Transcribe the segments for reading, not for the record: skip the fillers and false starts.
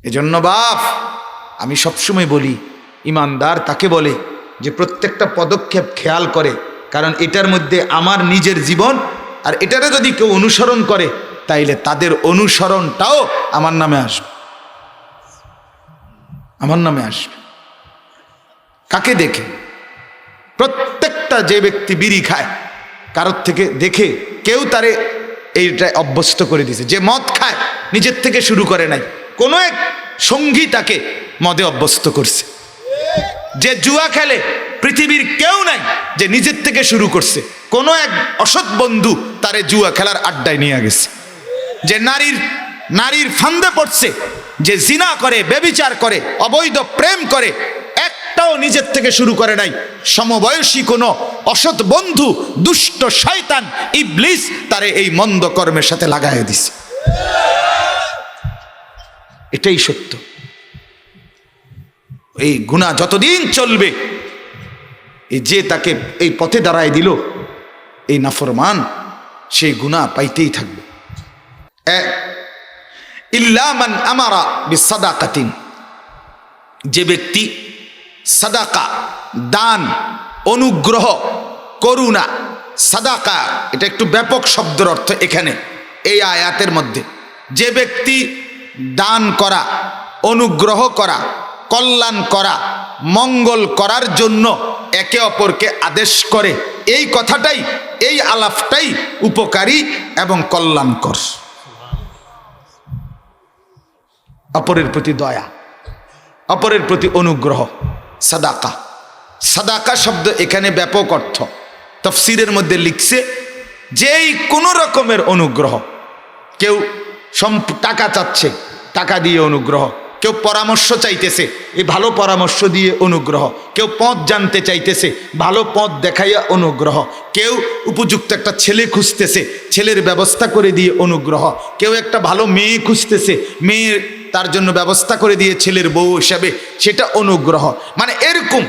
এজন্য বাপ আমি সবসময় বলি, ইমানদার তাকে বলে যে প্রত্যেকটা পদক্ষেপ খেয়াল করে, কারণ এটার মধ্যে আমার নিজের জীবন, আর এটারে যদি কেউ অনুসরণ করে তাইলে তাদের অনুসরণটাও আমার নামে আসবে, আমার নামে আসবে। কাকে দেখে? প্রত্যেকটা যে ব্যক্তি বিড়ি খায়, কারোর থেকে দেখে কেউ তারে এইটা অভ্যস্ত করে দিয়েছে। যে মদ খায় নিজের থেকে শুরু করে নাই, কোনো এক সঙ্গী তাকে মদে অভ্যস্ত করছে। যে জুয়া খেলে পৃথিবীর কেউ নাই যে নিজের থেকে শুরু করছে, কোনো এক অসৎ বন্ধু তারে জুয়া খেলার আড্ডায় নিয়ে গেছে। যে নারীর ফান্দে পড়ছে, যে জিনা করে, ব্যভিচার করে, অবৈধ প্রেম করে, একটাও নিজের থেকে শুরু করে নাই, সমবয়সী কোনো অসৎ বন্ধু, দুষ্ট শয়তান ইবলিস তারে এই মন্দ কর্মের সাথে লাগায় দিছে। এটাই সত্য। এই গুনাহ যতদিন চলবে, এই যে তাকে এই পথে দাঁড়ায় দিল, এই নাফরমান, সেই গুনাহ পাইতেই থাকবে। ইল্লা মান আমারা বিসাদাকাতিন, যে ব্যক্তি সাদাকা, দান, অনুগ্রহ, করুণা, সাদাকা এটা একটু ব্যাপক শব্দের অর্থ এখানে এই আয়াতের মধ্যে। যে ব্যক্তি দান করা, অনুগ্রহ করা, কল্যাণ করা, মঙ্গল করার জন্য একে অপরকে আদেশ করে, এই কথাটাই, এই আলাপটাই উপকারী এবং কল্যাণকর। অপরের প্রতি দয়া, অপরের প্রতি অনুগ্রহ, সাদাকা। সাদাকা শব্দ এখানে ব্যাপক অর্থ। তাফসীরের মধ্যে লিখছে যেই কোনো রকমের অনুগ্রহ, কেউ টাকা চাচ্ছে, টাকা দিয়ে অনুগ্রহ, কেউ পরামর্শ চাইতেছে, এই ভালো পরামর্শ দিয়ে অনুগ্রহ, কেউ পথ জানতে চাইতেছে, ভালো পথ দেখাইয়া অনুগ্রহ, কেউ উপযুক্ত একটা ছেলে খুঁজতেছে, ছেলের ব্যবস্থা করে দিয়ে অনুগ্রহ, কেউ একটা ভালো মেয়ে খুঁজতেছে, মেয়ের তার জন্য ব্যবস্থা করে দিয়ে ছেলের বউ হিসাবে, সেটা অনুগ্রহ। মানে এরকম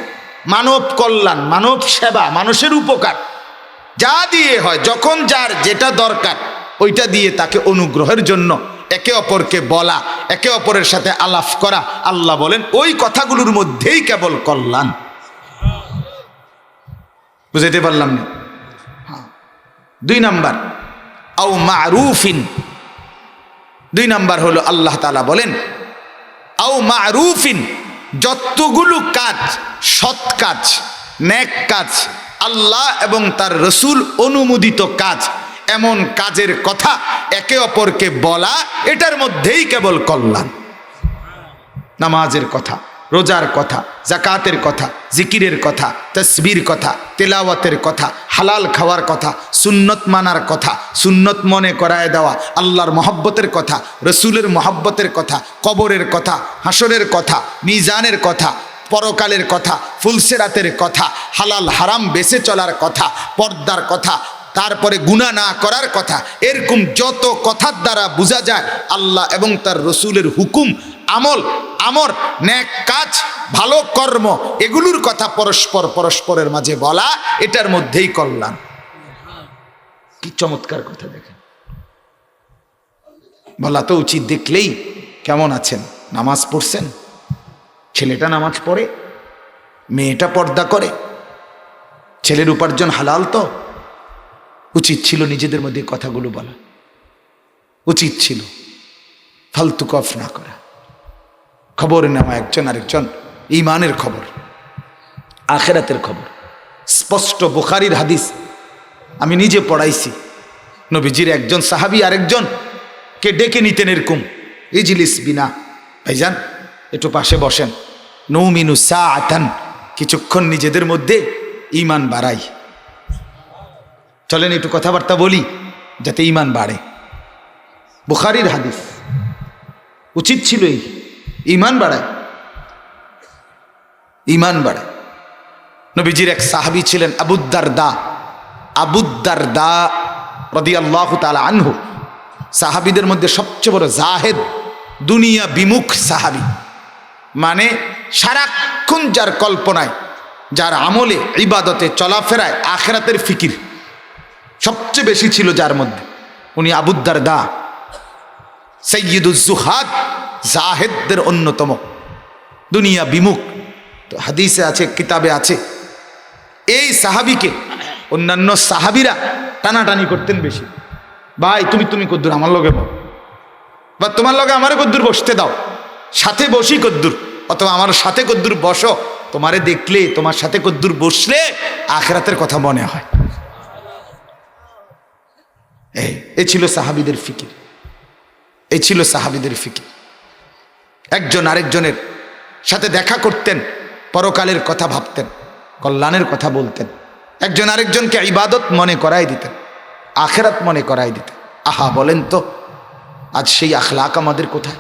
মানব কল্যাণ, মানব সেবা, মানুষের উপকার যা দিয়ে হয়, যখন যার যেটা দরকার ওইটা দিয়ে তাকে অনুগ্রহের জন্য একে অপরকে বলা, একে অপরের সাথে আলাপ করা, আল্লাহ বলেন ওই কথাগুলোর মধ্যেই কেবল কল্যাণ। বুঝাইতে পারলাম না? হ্যাঁ। 2 নাম্বার, আও মারুফিন। 2 নাম্বার হলো আল্লাহ তাআলা বলেন আও মারুফিন, যতগুলো কাজ, সৎ কাজ, নেক কাজ, আল্লাহ এবং তার রসুল অনুমোদিত কাজ, এমন কাজের কথা একে অপরকে বলা, এটার মধ্যেই কেবল কল্যাণ। নামাজের কথা, রোজার কথা, জাকাতের কথা, জিকিরের কথা, তাসবির কথা, তেলাওয়াতের কথা, হালাল খাওয়ার কথা, সুন্নত মানার কথা, সুন্নত মনে করায় দেওয়া, আল্লাহর মহব্বতের কথা, রসুলের মহব্বতের কথা, কবরের কথা, হাসরের কথা, মিজানের কথা, পরকালের কথা, ফুলসেরাতের কথা, হালাল হারাম বেঁচে চলার কথা, পর্দার কথা, তারপরে গুনাহ না করার কথা, এরকম যত কথার দ্বারা বোঝা যায় আল্লাহ এবং তার রসুলের হুকুম, আমল, আমর, নেক কাজ, ভালো কর্ম, এগুলোর কথা পরস্পরের মাঝে বলা, এটার মধ্যেই কল্যাণ। কি চমৎকার কথা দেখেন। বলা তো উচিত, দেখলেই কেমন আছেন, নামাজ পড়ছেন, ছেলেটা নামাজ পড়ে, মেয়েটা পর্দা করে, ছেলের উপার্জন হালাল তো, উচিত ছিল নিজেদের মধ্যে কথাগুলো বলা, উচিত ছিল ফালতু কফ না করা, খবর নেওয়া একজন আরেকজন, ঈমানের খবর, আখিরাতের খবর। স্পষ্ট বুখারীর হাদিস, আমি নিজে পড়াইছি। নবীজির একজন সাহাবী আরেকজন কে ডেকে নিতেন এরকম, ইজলিস বিনা, ভাইজান একটু পাশে বসেন, নৌমিনু সাআতান, কিছুক্ষণ নিজেদের মধ্যে ঈমান বাড়াই, চলেন একটু কথাবার্তা বলি যাতে ঈমান বাড়ে। বুখারীর হাদিস, উচিত ছিল এই, ঈমান বাড়ায়, ঈমান বাড়ায়। নবীজির এক সাহাবী ছিলেন আবু দারদা রাদিয়াল্লাহু তাআলা আনহু, সাহাবীদের মধ্যে সবচেয়ে বড় জাহেদ, দুনিয়া বিমুখ সাহাবী। মানে সারাক্ষণ যার কল্পনায়, যার আমলে, ইবাদতে, চলাফেরায় আখিরাতের ফিকির সবচেয়ে বেশি ছিল যার মধ্যে, উনি আবু দারদা, সাইয়্যিদুজ জুহাদ, জাহেদদের অন্যতম, দুনিয়া বিমুখ। তো হাদিসে আছে, কিতাবে আছে, এই সাহাবিকে অন্যান্য সাহাবিরা টানাটানি করতেন বেশি। ভাই তুমি তুমি কদ্দুর আমার লগে বল, বা তোমার লগে আমারে কদ্দুর বসতে দাও, সাথে বসি কদ্দুর, অথবা আমার সাথে কদ্দুর বসো, তোমারে দেখলে, তোমার সাথে কদ্দুর বসলে আখিরাতের কথা মনে হয়। এই ছিল সাহাবিদের ফিকির, এই ছিল সাহাবিদের ফিকির। একজন আরেকজনের সাথে দেখা করতেন, পরকালের কথা ভাবতেন, কল্যাণের কথা বলতেন, একজন আরেকজনকে ইবাদত মনে করাই দিতেন, আখিরাত মনে করাই দিতেন। আহা, বলেন তো আজ সেই আখলাক আমাদের কোথায়?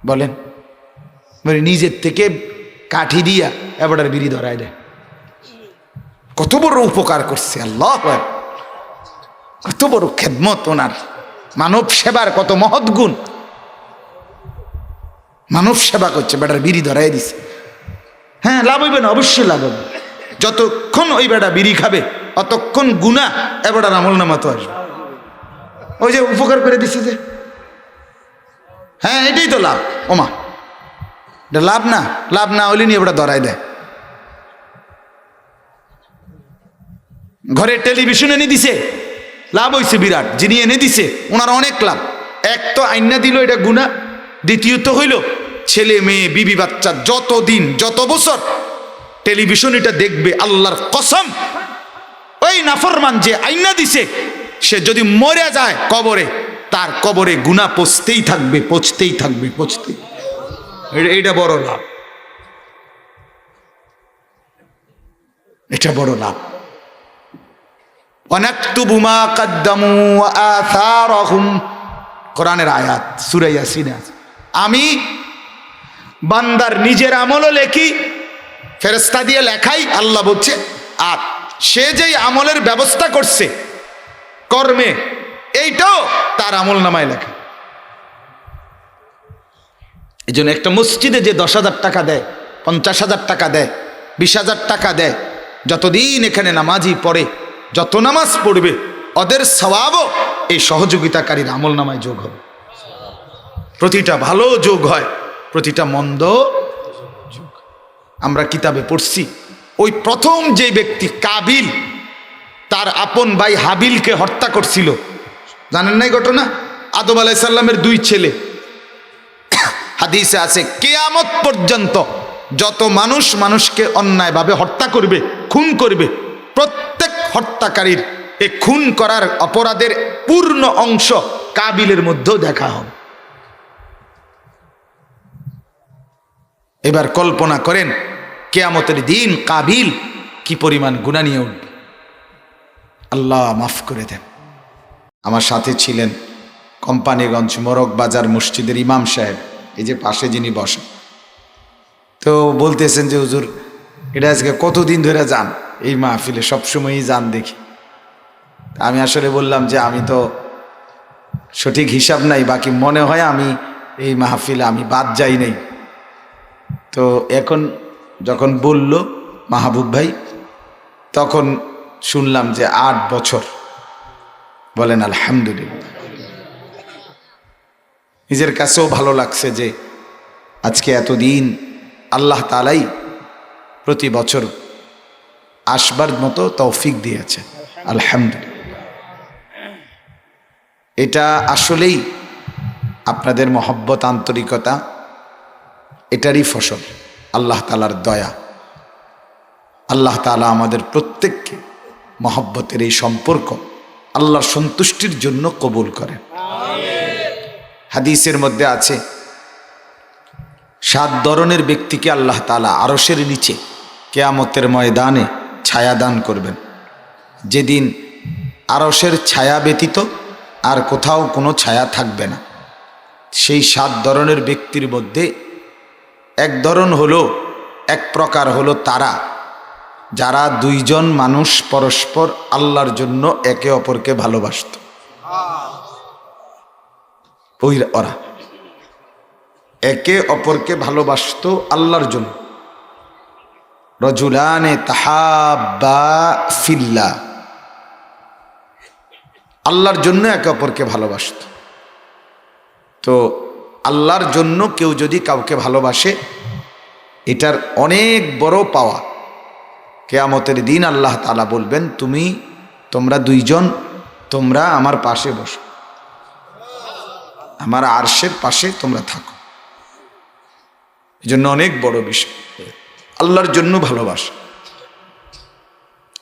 বলেন, মানে নিজের থেকে কাঠি দিয়া এবার বিড়ি ধরায় দেয়। কত বড় উপকার করছে আল্লাহ, কত বড় খেদমত ওনার, মানব সেবার কত মহৎ গুণ। মানব সেবা করছে, বেটার বিড়ি ধরাই দিছে। হ্যাঁ, লাভ হইবে না? অবশ্যই লাভ হবে। যতক্ষণ ওই বেটা বিড়ি খাবে অতক্ষণ গুনাহ এবারের আমল নামা তো আসবে। ওই যে উপকার করে দিছে যে, হ্যাঁ এটাই তো লাভ। ওমা, এটা লাভ না, লাভ না হইলে নিয়ে এবার ধরাই দেয়। ঘরে টেলিভিশন এনে দিছে, লাভ হয়েছে বিরাট। যিনি এনে দিছে ওনার অনেক লাভ। এক তো আইনা দিল, এটা গুনাহ। দ্বিতীয়ত হইল ছেলে মেয়ে বিবি বাচ্চা যতদিন যত বছর টেলিভিশন এটা দেখবে, আল্লাহর কসম ওই নাফরমান যে আইনা দিছে সে যদি মরে যায় কবরে, তার কবরে গুনাহ পচতেই থাকবে, পচতেই থাকবে, পচতেই। এটা বড় লাভ, এটা বড় লাভ। ওয়ানাকতুবু মা কদ্দামু ওয়া আথারহুম, কোরআনের আয়াত, সূরা ইয়াসিনে আছে। আমি বান্দার নিজের আমলও লেখি, ফেরেশতা দিয়ে লেখাই, আল্লাহ বলছে। আর সে যেই আমলের ব্যবস্থা করছে কর্মে, এইটাও তার আমল নামায় লেখা। এই জন্য একটা মসজিদে যে 10,000 টাকা দেয়, 50,000 টাকা দেয়, 20,000 টাকা দেয়, যতদিন এখানে নামাজি পড়ে, যত নামাজ পড়বে, ওদের সওয়াবও এই সহযোগিতাকারীর আমল নামায় যোগ হবে। প্রতিটা ভালো যোগ হয়, প্রতিটা মন্দ যোগ। আমরা কিতাবে পড়ছি, ওই প্রথম যে ব্যক্তি কাবিল তার আপন ভাই হাবিলকে হত্যা করছিল, জানেন নাই ঘটনা? আদম আলাইহিস সালামের 2 ছেলে। হাদিসে আছে কিয়ামত পর্যন্ত যত মানুষ মানুষকে অন্যায়ভাবে হত্যা করবে, খুন করবে, প্রত্যেক হত্যাকারীর এই খুন করার অপরাধের পূর্ণ অংশ কাবিলের মধ্যেও দেখা হবে। এবার কল্পনা করেন কিয়ামতের দিন কাবিল কি পরিমাণ গুনাহ নিয়ে উঠবে। আল্লাহ মাফ করে দেন। আমার সাথে ছিলেন কোম্পানিগঞ্জ মোরগ বাজার মসজিদের ইমাম সাহেব, এই যে পাশে যিনি বসেন। তো বলতেছেন যে হুজুর এটা আজকে কতদিন ধরে যান এই মাহফিলে? সবসময়ই যান দেখি। আমি আসলে বললাম যে আমি তো সঠিক হিসাব নাই, বাকি মনে হয় আমি এই মাহফিলে আমি বাদ যাই নাই। তো এখন যখন বলল মাহবুব ভাই, তখন শুনলাম যে 8 বছর। বলেন আলহামদুলিল্লাহ। নিজের কাছেও ভালো লাগছে যে আজকে এতদিন আল্লাহ তাআলাই প্রতি বছর আসবার মতো তৌফিক দিয়েছে, আলহামদুলিল্লাহ। এটা আসলেই আপনাদের মহব্বত, আন্তরিকতা, এটারই ফসল, আল্লাহ তাআলার দয়া। আল্লাহ তাআলা আমাদের প্রত্যেককে মহব্বতের এই সম্পর্ক আল্লাহর সন্তুষ্টির জন্য কবুল করেন। হাদিসের মধ্যে আছে 7 ধরনের ব্যক্তিকে আল্লাহ তাআলা আরশের নিচে কিয়ামতের ময়দানে ছায়া দান করবেন, যেদিন আরশের ছায়া ব্যতীত আর কোথাও কোনো ছায়া থাকবে না। সেই 7 ধরনের ব্যক্তির মধ্যে এক ধরন হলো, এক প্রকার হলো তারা যারা 2 জন মানুষ পরস্পর আল্লাহর জন্য একে অপরকে ভালোবাসত। ওরা একে অপরকে ভালোবাসত আল্লাহর জন্য। রজুলানে তাহাব্বা ফিল্লাহ, আল্লাহর জন্য একে অপরকে ভালোবাসত। তো আল্লাহর জন্য কেউ যদি কাউকে ভালোবাসে, এটার অনেক বড় পাওয়া। কিয়ামতের দিন আল্লাহ তাআলা বলবেন, তোমরা দুইজন তোমরা আমার পাশে বসো, আমার আরশের পাশে তোমরা থাকো। এই জন্য অনেক বড় বিষয় আল্লাহর জন্য ভালোবাসা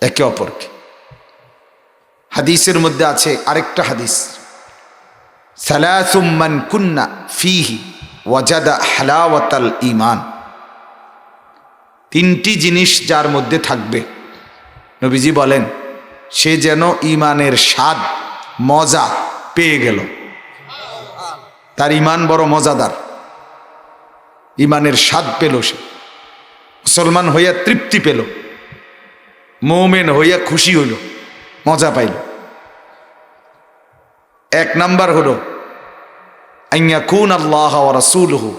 একে অপরকে। হাদিসের মধ্যে আছে আরেকটা হাদিস, সালাসুম মান কুন্না ফিহি ওয়াজাদা হালাওয়াতাল ঈমান। তিনটি জিনিস যার মধ্যে থাকবে, নবীজি বলেন সে যেন ঈমানের স্বাদ মজা পেয়ে গেল। তার ঈমান বড় মজাদার, ঈমানের স্বাদ পেল, সে মুসলমান হইয়া তৃপ্তি পেল, মুমিন হইয়া খুশি হইল, মজা পাইল। এক নাম্বার হলো আইয়াকুন আল্লাহ ওয়া রাসূলুহু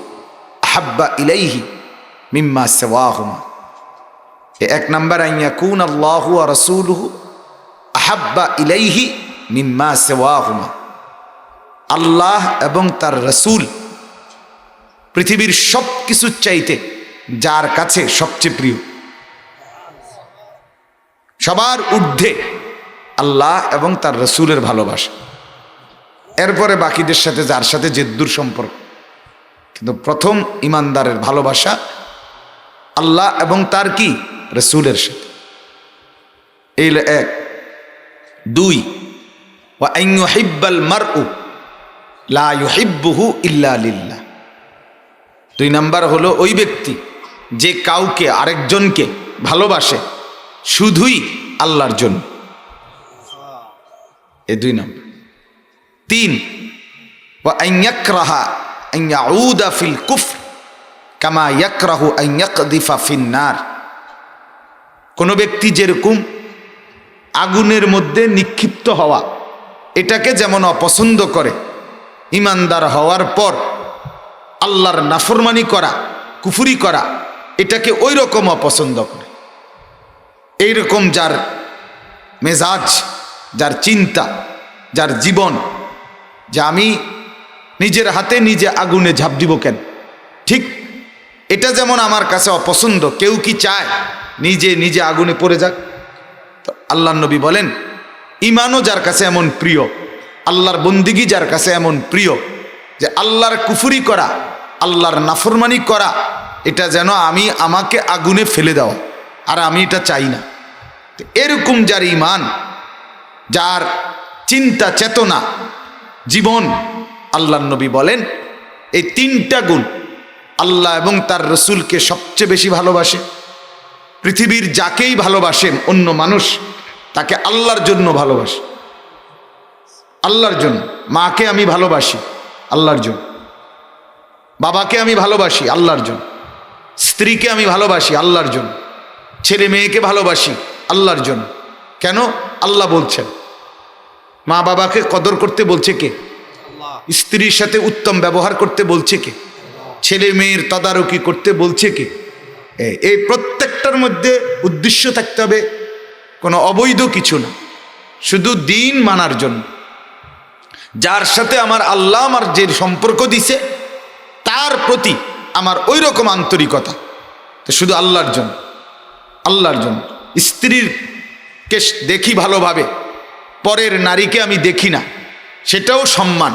আহাব্বা ইলাইহি মিম্মা সিওয়াহুমা। এক নাম্বার আইয়াকুন আল্লাহ ওয়া রাসূলুহু আহাব্বা ইলাইহি মিম্মা সিওয়াহুমা। আল্লাহ এবং তার রাসূল পৃথিবীর সব কিছুর চাইতে যার কাছে সবচেয়ে প্রিয়, সবার ঊর্ধ্বে আল্লাহ এবং তার রাসূলের ভালোবাসা। এরপরে বাকিদের সাথে যার সাথে জেদ্দুর সম্পর্ক, কিন্তু প্রথম ইমানদারের ভালোবাসা আল্লাহ এবং তার কি রাসূলের সাথে। এই এক। দুই, ওয়া আন ইউহিব্বাল মারউ লা ইউহিব্বুহু ইল্লা লিল্লাহ। দুই নাম্বার হলো ওই ব্যক্তি যে কাউকে আরেকজনকে ভালোবাসে শুধুই আল্লাহর জন্য। এই দুই নাম্বার। তিন, ওয়া আন ইয়াকরাহা আন ইয়াউদা ফিল কুফর কামা ইয়াকরাহু আন ইয়াকযিফা ফিন নার। কোনো ব্যক্তি যেরকম আগুনের মধ্যে নিক্ষিপ্ত হওয়া এটাকে যেমন অপছন্দ করে, ইমানদার হওয়ার পর আল্লাহর নাফরমানি করা, কুফরি করা এটাকে ওই রকম অপছন্দ করে। এইরকম যার মেজাজ, যার চিন্তা, যার জীবন, যে আমি নিজের হাতে নিজে আগুনে ঝাঁপ দিব কেন, ঠিক এটা যেমন আমার কাছে অপছন্দ। কেউ কি চায় নিজে নিজে আগুনে পড়ে যাক? তো আল্লাহর নবী বলেন ঈমানও যার কাছে এমন প্রিয়, আল্লাহর বন্দিগি যার কাছে এমন প্রিয় যে আল্লাহর কুফরি করা, আল্লাহর নাফরমানি করা এটা যেন আমাকে আগুনে ফেলে দাও, আর আমি এটা চাই না। তো এরকম যার ঈমান, যার চিন্তা চেতনা, জীবন, আল্লাহর নবী বলেন এই তিনটা গুণ আল্লাহ এবং তার রসুলকে সবচেয়ে বেশি ভালোবাসে। পৃথিবীর যাকেই ভালোবাসেন অন্য মানুষ তাকে আল্লাহর জন্য ভালোবাসে, আল্লাহর জন্য। মাকে আমি ভালোবাসি আল্লাহর জন্য, বাবাকে আমি ভালোবাসি আল্লাহর জন্য, স্ত্রীকে আমি ভালোবাসি আল্লাহর জন্য, ছেলে মেয়েকে ভালোবাসি আল্লাহর জন্য। কেন? আল্লাহ বলছেন। মা বাবাকে কদর করতে বলছে কে? স্ত্রীর সাথে উত্তম ব্যবহার করতে বলছে কে? ছেলে মেয়ের তদারকি করতে বলছে কে? এই প্রত্যেকটার মধ্যে উদ্দেশ্য থাকতে হবে কোনো অবৈধ কিছু না, শুধু দিন মানার জন্য। যার সাথে আমার আল্লাহ আমার যে সম্পর্ক দিছে তার প্রতি আমার ওই রকম আন্তরিকতা, তো শুধু আল্লাহর জন্য, আল্লাহর জন্য। স্ত্রীরকে দেখি ভালোভাবে, পরের নারীকে আমি দেখি না, সেটাও সম্মান।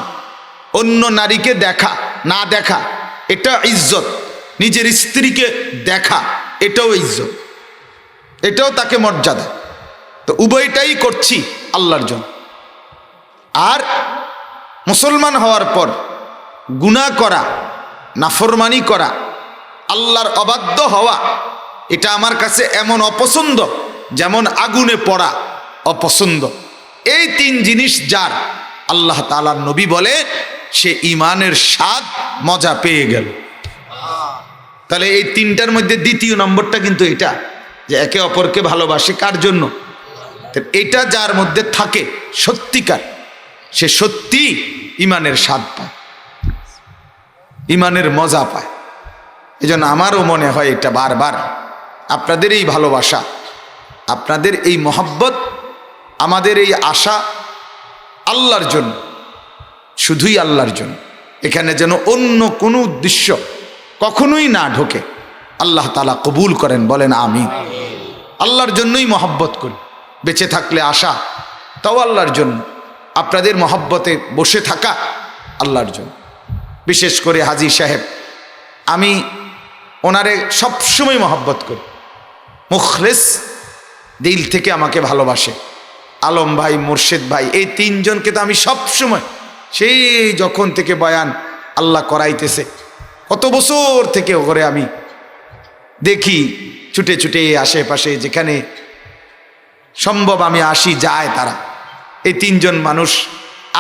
অন্য নারীকে দেখা না দেখা এটা ইজ্জত, নিজের স্ত্রীকে দেখা এটাও ইজ্জত, এটাও তাকে মর্যাদা। তো উভয়টাই করছি আল্লাহর জন্য। আর মুসলমান হওয়ার পর গুনাহ করা, নাফরমানি করা, আল্লাহর অবাধ্য হওয়া এটা আমার কাছে এমন অপছন্দ যেমন আগুনে পড়া অপছন্দ। এই তিন জিনিস যার, আল্লাহ তাআলার নবী বলে সে ঈমানের স্বাদ মজা পেয়ে গেল। তাহলে এই তিনটার মধ্যে দ্বিতীয় নম্বরটা কিন্তু এটা, যে একে অপরকে ভালোবাসে কার জন্য? এটা যার মধ্যে থাকে সত্যিকার, সে সত্যি ঈমানের স্বাদ পায়, ঈমানের মজা পায়। এই জন্য আমারও মনে হয় এটা বারবার আপনাদের এই ভালোবাসা, আপনাদের এই মহব্বত, আমাদের এই আশা আল্লাহর জন্য, শুধুই আল্লাহর জন্য। এখানে যেন অন্য কোনো উদ্দেশ্য কখনোই না ঢোকে। আল্লাহ তাআলা কবুল করেন, বলেন আমিন। আল্লাহর জন্যই মহব্বত করি, বেঁচে থাকলে আশা তাও আল্লাহর জন্য, আপনাদের মহব্বতে বসে থাকা আল্লাহর জন্য। বিশেষ করে হাজী সাহেব, আমি ওনারে সবসময় মহব্বত করি, মুখলেস দিল থেকে আমাকে ভালোবাসে। আলম ভাই, মুর্শেদ ভাই, এই তিনজনকে তো আমি সবসময়, সেই যখন থেকে বয়ান আল্লাহ করাইতেছে কত বছর থেকে ওরে আমি দেখি, ছুটে ছুটে আশেপাশে যেখানে সম্ভব আমি আসি, যায় তারা। এই তিনজন মানুষ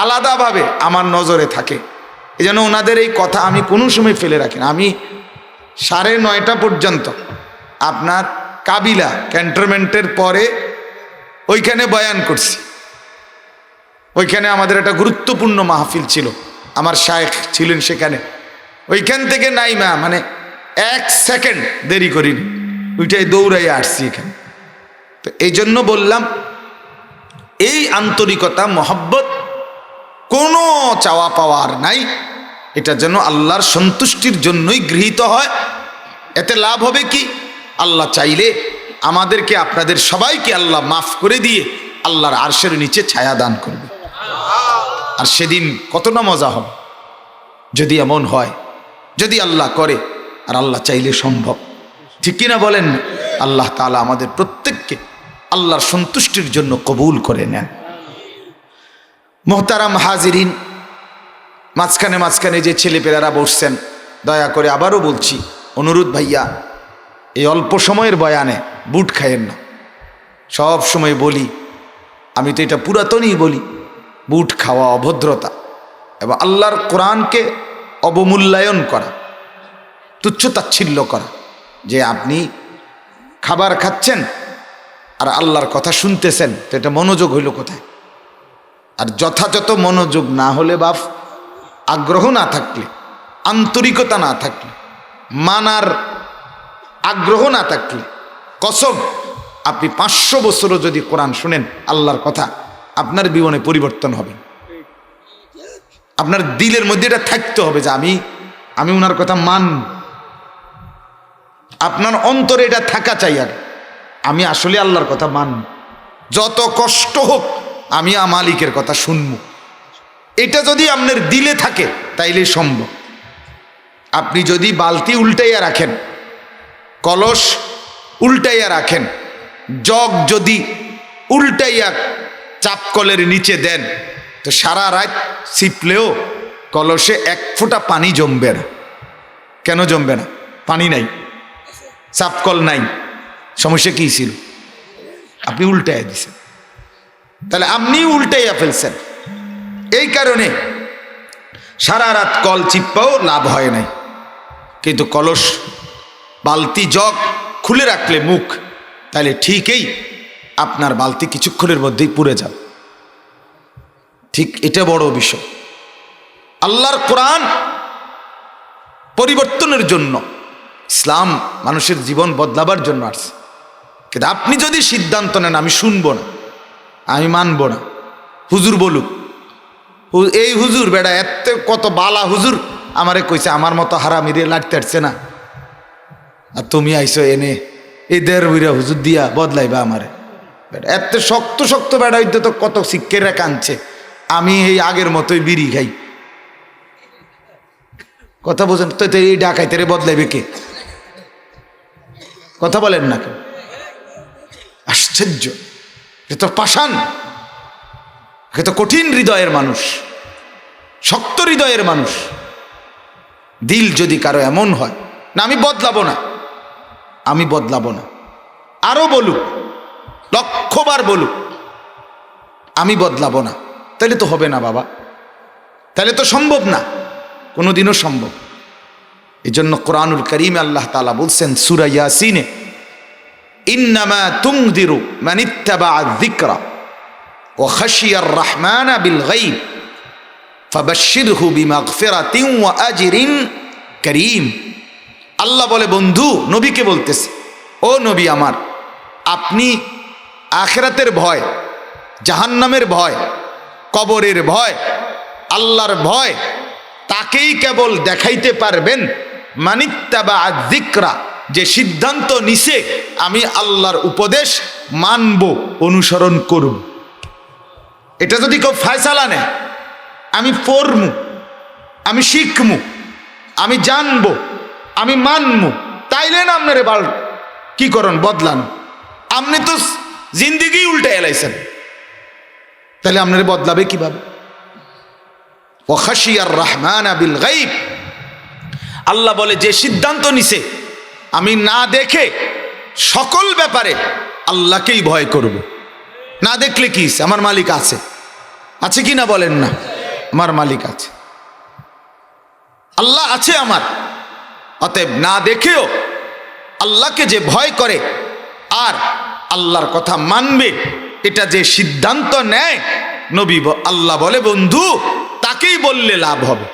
আলাদাভাবে আমার নজরে থাকে, এই জন্য ওনাদের এই কথা আমি কোনো সময় ফেলে রাখি না। আমি 9:30 পর্যন্ত আপনার কাবিলা ক্যান্টনমেন্টের পরে ওইখানে বয়ান করছি। ওইখানে আমাদের একটা গুরুত্বপূর্ণ মাহফিল ছিল, আমার শায়েখ ছিলেন সেখানে। ওইখান থেকে নাইমা মানে 1 সেকেন্ড দেরি করিনি, ওইটাই দৌড়াই আসছি এখানে। তো এই জন্য বললাম, এই আন্তরিকতা মহব্বত কোনো চাওয়া পাওয়ার নাই, এটা যেন আল্লাহর সন্তুষ্টির জন্যই গৃহীত হয়। এতে লাভ হবে কি, আল্লাহ চাইলে আমাদেরকে আপনাদের সবাইকে আল্লাহ মাফ করে দিয়ে আল্লাহর আরশের নিচে ছায়া দান করবে। আর সেদিন কত না মজা হবে যদি এমন হয়, যদি আল্লাহ করে। আর আল্লাহ চাইলে সম্ভব, ঠিক কিনা বলেন? আল্লাহ তাআলা আমাদের প্রত্যেককে আল্লাহর সন্তুষ্টির জন্য কবুল করে নেন। মোহতারাম হাজিরিন, মাঝখানে মাঝখানে যে ছেলেপেলেরা বসছেন, দয়া করে আবারও বলছি, অনুরোধ ভাইয়া, এই অল্প সময়ের বয়ানে বুট খায়েন না। সব সময় বলি, আমি তো এটা পুরাতনই বলি, বুট খাওয়া অভদ্রতা এবং আল্লাহর কোরআনকে অবমূল্যায়ন করা, তুচ্ছতাচ্ছিল্য করা। যে আপনি খাবার খাচ্ছেন আর আল্লাহর কথা শুনতেছেন, তো এটা মনোযোগ হইল কোথায়? আর যথাযথ মনোযোগ না হলে, বাপ আগ্রহ না থাকলে, আন্তরিকতা না থাকলে, মানার আগ্রহ না থাকলে, কসম আপনি 500 বছরও যদি কোরআন শুনেন আল্লাহর কথা, আপনার জীবনে পরিবর্তন হবে। আপনার দিলের মধ্যে এটা থাকতে হবে যে আমি ওনার কথা আপনার অন্তরে এটা থাকা চাই। আর আমি আসলে আল্লাহর কথা যত কষ্ট হোক আমি মালিকের কথা শুনব। এটা যদি আপনার দিলে থাকে তাইলে সম্ভব। আপনি যদি বালতি উল্টাইয়া রাখেন, কলস উল্টাইয়া রাখেন, জগ যদি উল্টাইয়া চাপকলের নিচে দেন, তো সারা রাত ছিপলেও কলসে 1 ফোঁটা পানি জমবে না। কেন জমবে না? পানি নাই, চাপকল নাই। সমস্যা কি ছিল? আপনি উল্টাইয়া দিছেন। তাহলে আপনি উল্টাইয়া ফেলছেন। এই কারণে সারা রাত কল চিপ্পাও লাভ হয় নাই। কিন্তু কলস, বালতি, জগ খুলে রাখলে মুখ, তাহলে ঠিকই আপনার বালতি কিছুক্ষণের মধ্যেই পুড়ে যাবে। ঠিক এটা বড় বিষয়। আল্লাহর কোরআন পরিবর্তনের জন্য, ইসলাম মানুষের জীবন বদলাবার জন্য আসছে। কিন্তু আপনি যদি সিদ্ধান্ত নেন আমি শুনবো না, আমি মানব না, হুজুর বলুক, এই হুজুর বেটা এত কত বালা হুজুর আমারে কইছে আমার মতো হারামিরে লাগতে আসছে না, আর তুমি আইসো এনে এই 1.5 বিঘা হুজুর দিয়া বদলাইবা আমারে। বেটা এত শক্ত শক্ত বেটা হইতে তো কত শিক্ষেরা কাঁদছে, আমি এই আগের মতোই বিড়ি খাই। কথা বোঝেন তো? এই ডাকাইতে রে বদলাইবে কে? কথা বলেন না কেন? আশ্চর্য! এ তো পাষাণ, এ তো কঠিন হৃদয়ের মানুষ, শক্ত হৃদয়ের মানুষ। দিল যদি কারো এমন হয় না আমি বদলাবো না, আমি বদলাবো না, আরো বলুক, 1,00,000 বার বলুক, আমি বদলাবো না, তাহলে তো হবে না বাবা, তাহলে তো সম্ভব না, কোনোদিনও সম্ভব। এই জন্য কোরআনুল কারীমে আল্লাহ তাআলা বলছেন সূরা ইয়াসিনে, ইন্নামা তুনযিরু মান ইত্তাবা'a যিকরা ওয়া খাশিয়ার রাহমানা বিল গায়ব ফাবাশশিরহু বিমাগফিরাতিন ওয়া আজরিন কারীম। আল্লাহ বলে, বন্ধু নবীকে বলতেছে, ও নবী আমার, আপনি আখিরাতের ভয়, জাহান্নামের ভয়, কবরের ভয়, আল্লাহর ভয় তাকেই কেবল দেখাইতে পারবেন মানিত্তাবা যিকরা, যে সিদ্ধান্ত নিছে আমি আল্লাহর উপদেশ মানব, অনুসরণ করব। এটা যদি কেউ ফয়সালা নেয়, আমি পড়মু, আমি শিখমু, আমি জানবো, আমি মানমু, তাইলে না আপনারে কি করুন বদলান। আপনি তো জিন্দিগি উল্টে এলাইছেন, তাহলে আপনারে বদলাবে কিভাবে? ওয়া খাশিয়ার রহমান বিল গায়ব, আল্লাহ বলে যে সিদ্ধান্ত নিছে আমি না দেখে সকল ব্যাপারে আল্লাহকেই ভয় করব। না দেখলে কি, আমার মালিক আছে, আছে কি না বলেন না? আমার মালিক আছে, আল্লাহ আছে আমার। অতএব না দেখেও আল্লাহকে যে ভয় করে আর আল্লাহর কথা মানবে, এটা যে সিদ্ধান্ত নেয়, নবী আল্লাহ বলে বন্ধু তাকেই বললে লাভ হবে।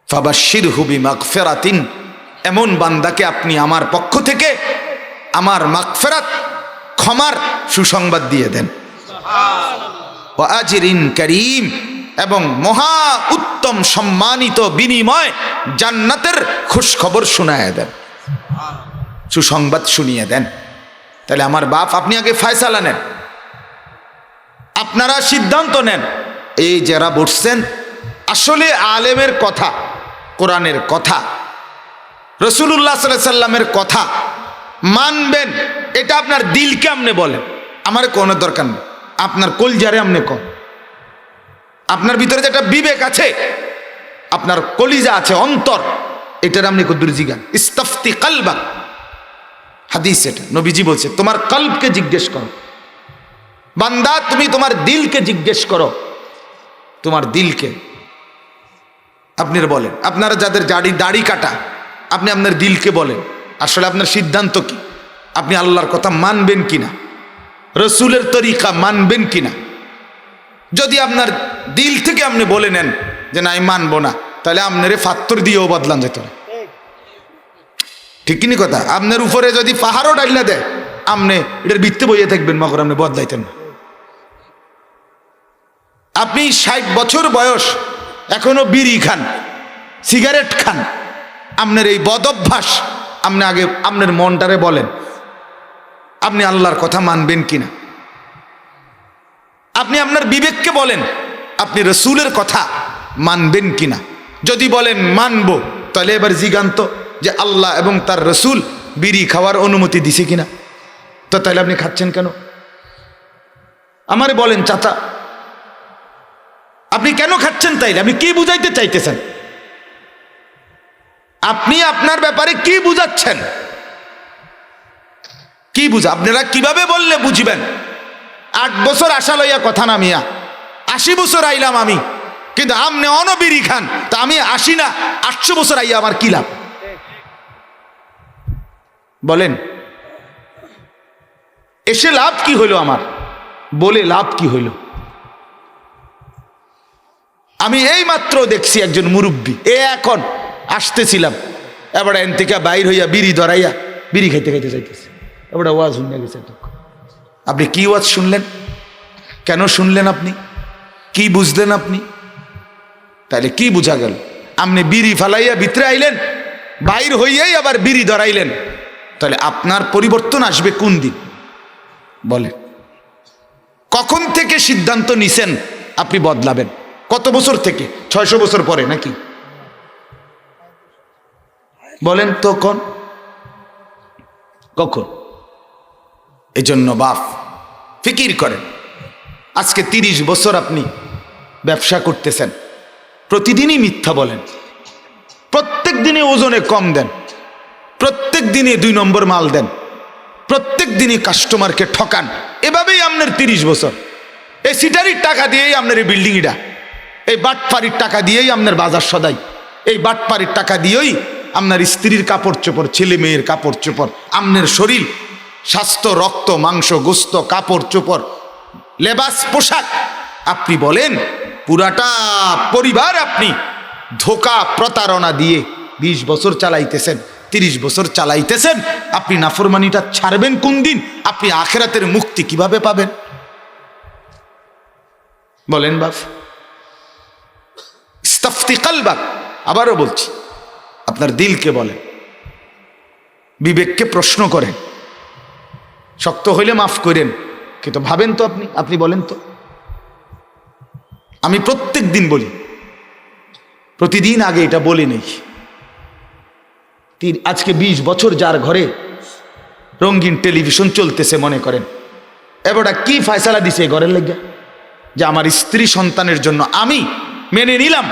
ফাবাশশিরহু বিমাগফিরাতিন, এমন বান্দাকে আপনি আমার পক্ষ থেকে আমার মাগফিরাত, ক্ষমার সুসংবাদ দিয়ে দেন। ওয়া আজরিন কারীম, এবং মহা উত্তম সম্মানিত বিনিময় জান্নাতের খুশখবর শুনায় দেন, সুসংবাদ শুনিয়ে দেন। তাহলে আমার বাপ, আপনি আগে ফয়সালা নেন, আপনারা সিদ্ধান্ত নেন। এই যারা বসছেন, আসলে আলেমের কথা, কোরআনের কথা, রাসূলুল্লাহ সাল্লাল্লাহু আলাইহি সাল্লামের কথা মানবেন, এটা আপনার দিলকে আপনি বলেন, আমার কোনো দরকার নেই। আপনার কলজারে আপনি কন, আপনার ভিতরে যেটা বিবেক আছে, আপনার কলিজা আছে, অন্তর, এটার আপনি কদ্দুর জিগান। ইস্তাফতি কালবাক, হাদিস এটা, নবীজি বলছে তোমার কলবকে জিজ্ঞেস করো। বান্দা তুমি তোমার দিলকে জিজ্ঞেস করো, তোমার দিলকে আপনি বলেন। আপনারা যাদের দাড়ি কাটা, আপনি আপনার দিলকে বলেন আসলে আপনার সিদ্ধান্ত কি, আপনি আল্লাহর কথা মানবেন কিনা, রসুলের তরিকা মানবেন কিনা। যদি আপনার দিল থেকে আপনি বলে নেন যে না আমি মানবো না, তাহলে আপনারে ফাত্তর দিয়েও বদলান যেত না। ঠিক কিনি কথা? আপনার উপরে যদি পাহাড়ও ডাইলা দেয়, আপনি এটার ভিত্তি বইয়ে থাকবেন, মগর আপনি বদলাইতেন না। আপনি 60 বছর বয়স, এখনো বিড়ি খান, সিগারেট খান, আপনার এই বদ অভ্যাস, আপনি আগে আপনার মনটারে বলেন আপনি আল্লাহর কথা মানবেন কিনা। আপনি আপনার বিবেককে বলেন আপনি রসুলের কথা মানবেন কিনা। যদি বলেন মানবো, তাহলে এবার জিগান্ত যে আল্লাহ এবং তার রসুল বিড়ি খাওয়ার অনুমতি দিছে কিনা। তো তাহলে আপনি খাচ্ছেন কেন? আমারে বলেন চাচা, আপনি কেন খাচ্ছেন? তাইলে আপনি কি বুঝাইতে চাইতেছেন? আপনি আপনার ব্যাপারে কি বুঝাচ্ছেন? কি বুঝা? আপনারা কিভাবে বললে বুঝবেন? 8 বছর আশা লইয়া কথা না মিয়া, 80 বছর আইলাম আমি, কিন্তু আপনি অনবিরি খান, তা আমি 80 না 800 বছর আইয়া আমার কি লাভ? বলেন, এসে লাভ কি হইল আমার? বলে লাভ কি হইল? আমি এই মাত্র দেখছি একজন মুরব্বী, এখন আসতেছিলাম, এবার এন থেকে বাইর হইয়া বিড়ি ধরাইয়া বিড়ি খাইতে খাইতে যাইতেছে। এবার ওয়াজ শুনে গেছে। আপনি কি ওয়াজ শুনলেন? কেন শুনলেন? আপনি কি বুঝলেন? আপনি তাহলে কি বুঝা গেল? আপনি বিড়ি ফালাইয়া ভিতরে আইলেন, বাইর হইয়াই আবার বিড়ি ধরাইলেন, তাহলে আপনার পরিবর্তন আসবে কোন দিন? বলেন, কখন থেকে সিদ্ধান্ত নিছেন আপনি বদলাবেন? কত বছর থেকে? 600 বছর পরে নাকি? বলেন তো কখন? এই জন্য বাপ ফিকির করেন। আজকে 30 বছর আপনি ব্যবসা করতেছেন, প্রতিদিনই মিথ্যা বলেন, প্রত্যেক দিনে ওজনে কম দেন, প্রত্যেক দিনে 2 নম্বর মাল দেন, প্রত্যেক দিনই কাস্টমারকে ঠকান। এভাবেই আপনার 30 বছর। এই সিটারির টাকা দিয়েই আপনার এই বিল্ডিংটা, এই বাটপাড়ির টাকা দিয়েই আপনার বাজার সদাই, এই বাটপাড়ির টাকা দিয়েই আপনার স্ত্রীর কাপড় চোপড়, ছেলে মেয়ের কাপড় চোপড়, আপনার শরীর, স্বাস্থ্য, রক্ত, মাংস, গোস্ত, কাপড় চোপড়, লেবাস, পোশাক। আপনি বলেন পুরাটা পরিবার আপনি ধোকা, প্রতারণা দিয়ে 20 বছর চালাইতেছেন, 30 বছর চালাইতেছেন। আপনি নাফরমানিটা ছাড়বেন কোন দিন? আপনি আখিরাতের মুক্তি কিভাবে পাবেন? বলেন বাপ। ওয়াস্তাফতি কালবাক, আবারও বলছি, আপনার দিলকে বলেন, বিবেককে প্রশ্ন করেন, শক্ত হইলে মাফ করেন, কিন্তু ভাবেন তো আপনি বলেন তো। আমি প্রত্যেক দিন বলি, প্রতিদিন আগে এটা বলে নেই, আজকে 20 বছর যার ঘরে রঙিন টেলিভিশন চলতেছে, মনে করেন এবারটা কি ফয়সালা দিছে ঘরের লেগে, যে আমার স্ত্রী সন্তানের জন্য আমি মেনে নিলাম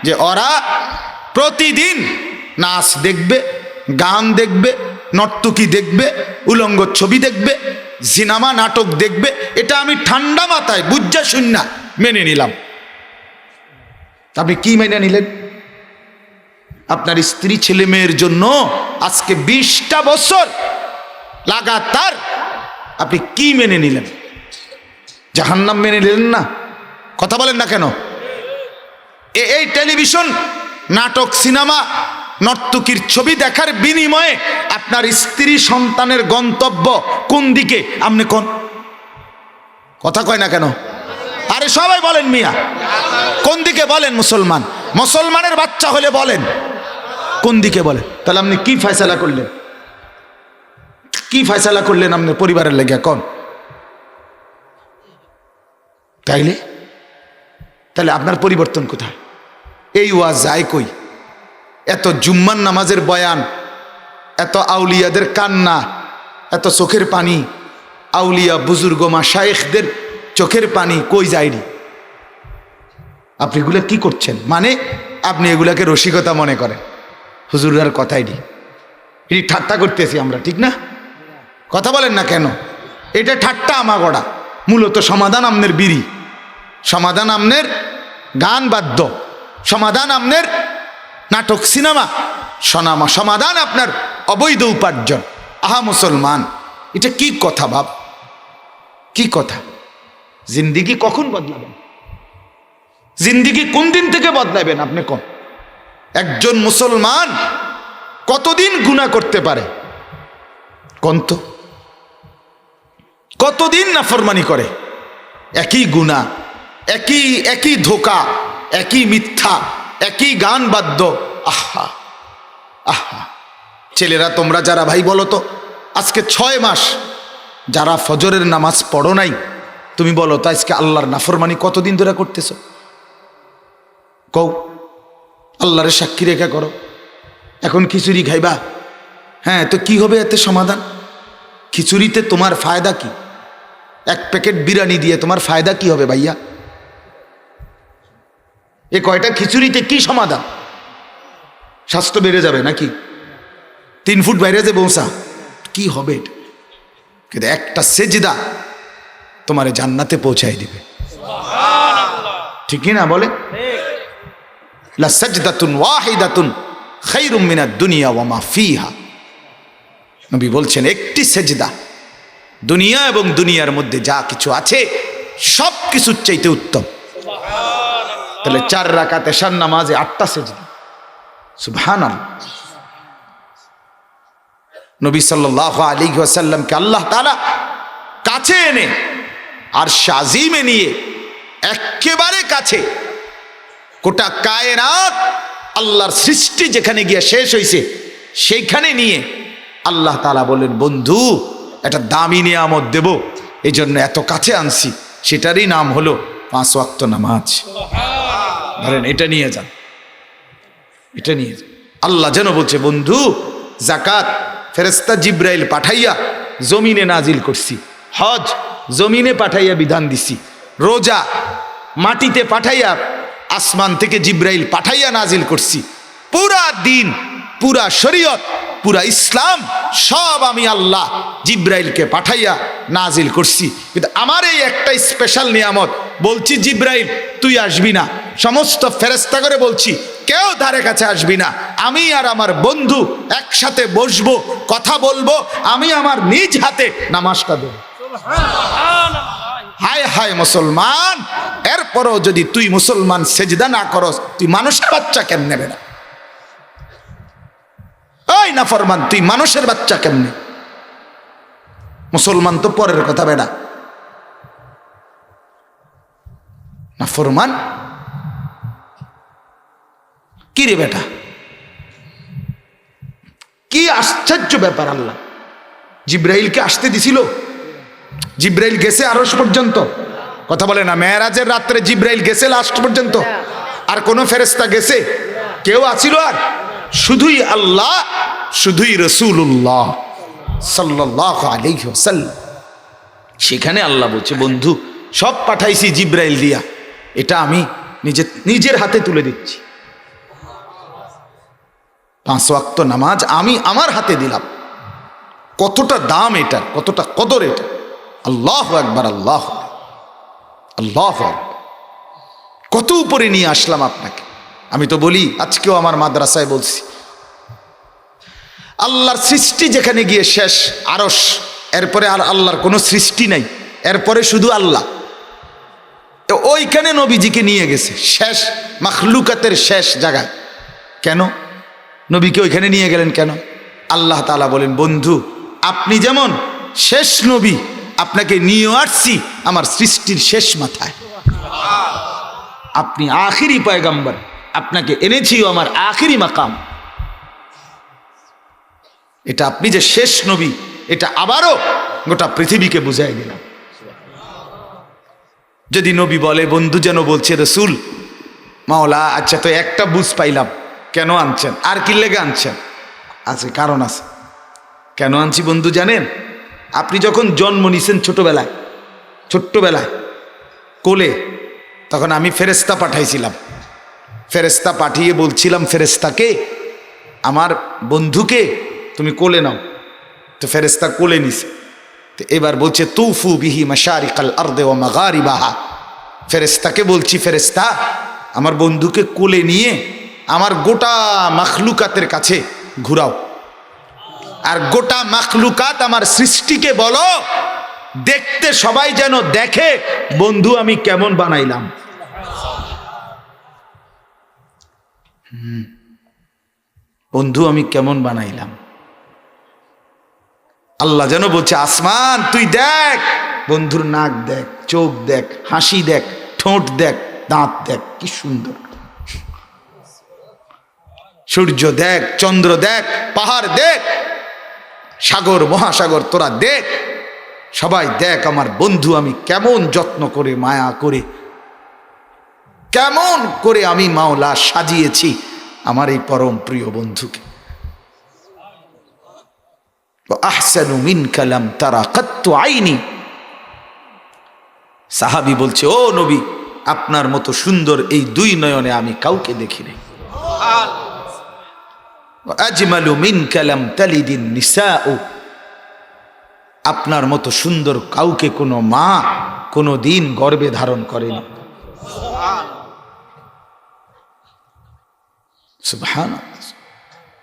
যে ওরা প্রতিদিন নাচ দেখবে, গান দেখবে, নর্তকী দেখবে, উলঙ্গ ছবি দেখবে, সিনেমা নাটক দেখবে, এটা আমি ঠান্ডা মাথায় বুঝা শুননা মেনে নিলাম। আপনি কি মেনে নিলেন? আপনার স্ত্রী ছেলে মেয়ের জন্য আজকে 20টা বছর লাগাতার আপনি কি মেনে নিলেন? জাহান্নাম মেনে নিলেন না? কথা বলেন না কেন? এই টেলিভিশন, নাটক, সিনেমা, নর্তকীর ছবি দেখার বিনিময়ে আপনার স্ত্রী সন্তানের গন্তব্য কোন দিকে? আপনি কোন কথা কয় না কেন? আরে সবাই বলেন মিয়া, কোন দিকে বলেন? মুসলমানের বাচ্চা হলে বলেন কোন দিকে বলেন। তাহলে আপনি কি ফয়সালা করলেন? কি ফয়সালা করলেন আপনি পরিবারের লেগে কোন? তাহলে আপনার পরিবর্তন কোথায়? এই ওয়াজ যায় কই? এত জুম্মার নামাজের বয়ান, এত আউলিয়াদের কান্না, এত চোখের পানি, আউলিয়া বুজুর্গ মাশায়েখদের চোখের পানি কই যায়নি? আপনি এগুলা কি করছেন? মানে আপনি এগুলাকে রসিকতা মনে করেন, হুজুরার কথাই নেই, এটি ঠাট্টা করতেছি আমরা, ঠিক না? কথা বলেন না কেন? এটা ঠাট্টা আমাগড়া। মূলত সমাধান আমনের বিড়ি, সমাধান আমনের গান বাদ্য, সমাধান আমনের নাটক সিনেমা, সমাধান আপনার অবৈধ উপার্জন। আহা মুসলমান, এটা কি কথা বাপ? কি কথা? জিন্দিগি কখন বদলাবেন? জিন্দিগি কোন দিন থেকে বদলাবেন আপনি কোন? একজন মুসলমান কতদিন গুনাহ করতে পারে কোন তো? কতদিন নাফরমানি করে? একই গুনাহ, একই ধোঁকা, একই মিথ্যা, একই গান বাদ্য। আহা আহা, ছেলেরা তোমরা যারা ভাই বলো তো, আজকে 6 মাস যারা ফজরের নামাজ পড়ো নাই, তুমি বলো তো আজকে আল্লাহর নাফরমানি কতদিন ধরে করতেছো? কও, আল্লাহরে সাক্ষী রেখা করো। এখন খিচুড়ি খাইবা, হ্যাঁ, তো কি হবে এতে সমাধান? খিচুড়িতে তোমার ফায়দা কি? 1 প্যাকেট বিরিয়ানি দিয়ে তোমার ফায়দা কি হবে ভাইয়া? এ কয়টা খিচুড়িতে কি সমাধান? স্বাস্থ্য বেড়ে যাবে নাকি? 3 ফুট বাইরে যে বৌসা, কি হবে এটা? কিন্তু একটা সেজদা তোমারে জান্নাতে পৌঁছাই দিবে, ঠিক না বলে? লা সাজদাতুন ওয়াহিদাতুন খায়রুম মিনাদ দুনিয়া ওয়া মা ফিহা। নবী বলছেন, একটি সেজদা দুনিয়া এবং দুনিয়ার মধ্যে যা কিছু আছে সব কিছুর চাইতে উত্তম। তাহলে 4 রাকাত এশার নামাজে 8টা সেজদা, সুবহানাল্লাহ। নবী সাল্লাল্লাহু আলাইহি ওয়াসাল্লামকে আল্লাহ তাআলা কাছে এনে আরশ আজিমে নিয়ে, একেবারে কাছে, গোটা কায়নাত আল্লাহর সৃষ্টি যেখানে গিয়ে শেষ হয়েছে সেইখানে নিয়ে আল্লাহ তাআলা বলেন, বন্ধু একটা দামি নিয়ামত দেব, এই জন্য এত কাছে আনছি, সেটারই নাম হলো 5 ওয়াক্ত নামাজ। ধরেন, এটা নিয়ে যান, এটা নিয়ে যান। আল্লাহ যেন বলছে, বন্ধু যাকাত ফেরেশতা জিব্রাইল পাঠাইয়া জমিনে নাজিল করছি, হজ জমিনে পাঠাইয়া বিধান দিছি, রোজা মাটিতে পাঠাইয়া আসমান থেকে জিব্রাইল পাঠাইয়া নাজিল করছি, পুরা দিন, পুরা শরীয়ত, পুরা ইসলাম সব আমি আল্লাহ জিব্রাইলকে পাঠাইয়া নাজিল করছি। কিন্তু আমার এই একটা স্পেশাল নিয়ামত, বলছি জিব্রাইল তুই আসবি না, সমস্ত ফেরেশতা করে বলছি কেউ ধারে কাছে আসবি না, আমি আর আমার বন্ধু একসাথে বসবো, কথা বলবো, আমি আমার নিজ হাতে নামাজটা দেব। হায় হায় মুসলমান, এরপরও যদি তুই মুসলমান সেজদা না করস, তুই মানুষের বাচ্চা কেমনে বেড়া? ওই নাফরমান, তুই মানুষের বাচ্চা কেমনে? মুসলমান তো পরের কথা বেড়া, নাফরমান। কি রে বেটা, কি আশ্চর্য ব্যাপার! আল্লাহ জিব্রাইলকে আসতে দিছিল? জিব্রাইল গেছে আরশ পর্যন্ত? কথা বলে না। মেরাজের রাত্রে জিব্রাইল গেছে লাস্ট পর্যন্ত? আর কোন ফেরেশতা গেছে? কেউ আছিল? আর শুধুই আল্লাহ, শুধুই রাসূলুল্লাহ সাল্লাল্লাহু আলাইহি ওয়াসাল্লাম। সেখানে আল্লাহ বলছে, বন্ধু সব পাঠাইছি জিব্রাইল দিয়া, এটা আমি নিজের হাতে তুলে দিচ্ছি। 5 ওয়াক্ত নামাজ আমি আমার হাতে দিলাম। কতটা দাম এটার, কতটা কদর এটা! আল্লাহু আকবার, আল্লাহ আল্লাহ, কত উপরে নিয়ে আসলাম আপনাকে। আমি তো বলি, আজকেও আমার মাদ্রাসায় বলছি, আল্লাহর সৃষ্টি যেখানে গিয়ে শেষ আরশ, এরপরে আর আল্লাহর কোনো সৃষ্টি নাই, এরপরে শুধু আল্লাহ। ওইখানে নবীজিকে নিয়ে গেছে শেষ মাখলুকাতের শেষ জায়গায়। কেন নবীকে ওইখানে নিয়ে গেলেন কেন? আল্লাহ তাআলা বলেন, বন্ধু আপনি যেমন শেষ নবী, আপনাকে নিয়ে আসছি আমার সৃষ্টির শেষ মাথায়। আপনি আখিরি পয়গম্বর, আপনাকে এনেছি আমার আখিরি মাকাম। এটা আপনি যে শেষ নবী, এটা আবারও গোটা পৃথিবীকে বুঝাই দিলাম। যদি নবী বলে, বন্ধু যেন বলছে, রসুল মাওলা আচ্ছা তো একটা বুঝ পাইলাম, কেন আনছেন? আর কি লেগে আনছেন? আছে, কারণ আছে। কেন আনছি বন্ধু জানেন? আপনি যখন জন্ম নিছেন ছোট্টবেলায় কোলে, তখন আমি ফেরেশতা পাঠাইছিলাম। ফেরেশতা পাঠিয়ে বলছিলাম ফেরেশতাকে, আমার বন্ধুকে তুমি কোলে নাও। তো ফেরেশতা কোলে নিছে। তো এবার বলছে, তুফু বিহি মাশারিকাল আরদি ওয়া মাগারিবাহা। ফেরেশতাকে বলছি, ফেরেশতা আমার বন্ধুকে কোলে নিয়ে আমার গোটা মাখলুকাতের কাছে ঘুরাও, আর গোটা মাখলুকাত আমার সৃষ্টিকে বলো, দেখতে সবাই যেন দেখে বন্ধু আমি কেমন বানাইলাম। বন্ধু আমি কেমন বানাইলাম। আল্লাহ যেন বলছে, আসমান তুই দেখ, বন্ধুর নাক দেখ, চোখ দেখ, হাসি দেখ, ঠোঁট দেখ, দাঁত দেখ, কি সুন্দর। সূর্য দেখ, চন্দ্র দেখ, পাহাড় দেখ, সাগর মহাসাগর তোরা দেখ, সবাই দেখ আমার বন্ধু আমি কেমন যত্ন করে, মায়া করে, কেমন করে আমি মাওলা সাজিয়েছি আমার এই পরম প্রিয় বন্ধুকে। আহসানু মিনকা লাম তারা কাত্তু আইনি। সাহাবী বলছে, ও নবী আপনার মতো সুন্দর এই দুই নয়নে আমি কাউকে দেখি নাই। আজমালু মিনকা লাম তালিদিন নিসাউ। আপনার মতো সুন্দর কাউকে কোনো মা কোনো দিন গর্ভে ধারণ করেনি। সুবহানাল্লাহ।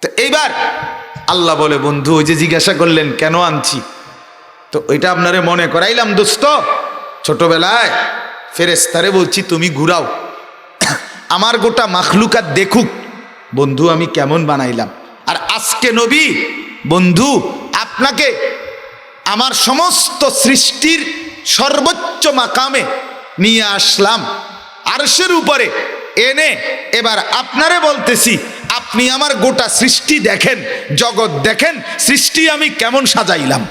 তো এইবার আল্লাহ বলে, বন্ধু ওই যে জিজ্ঞাসা করলেন কেন আনছি, তো ওইটা আপনারে মনে করাইলাম দোস্ত। ছোটবেলায় ফেরেশতারে বলছি তুমি ঘুরাও, আমার গোটা মাখলুকাত দেখুক বন্ধু আমি কেমন বানাইলাম। আর আজকে নবী বন্ধু আপনাকে আমার সমস্ত সৃষ্টির সর্বোচ্চ মাকামে নিয়ে আসলাম, আরশের উপরে এনে এবার আপনারে বলতেছি আপনি আমার গোটা সৃষ্টি দেখেন, জগৎ দেখেন, সৃষ্টি আমি কেমন সাজাইলাম।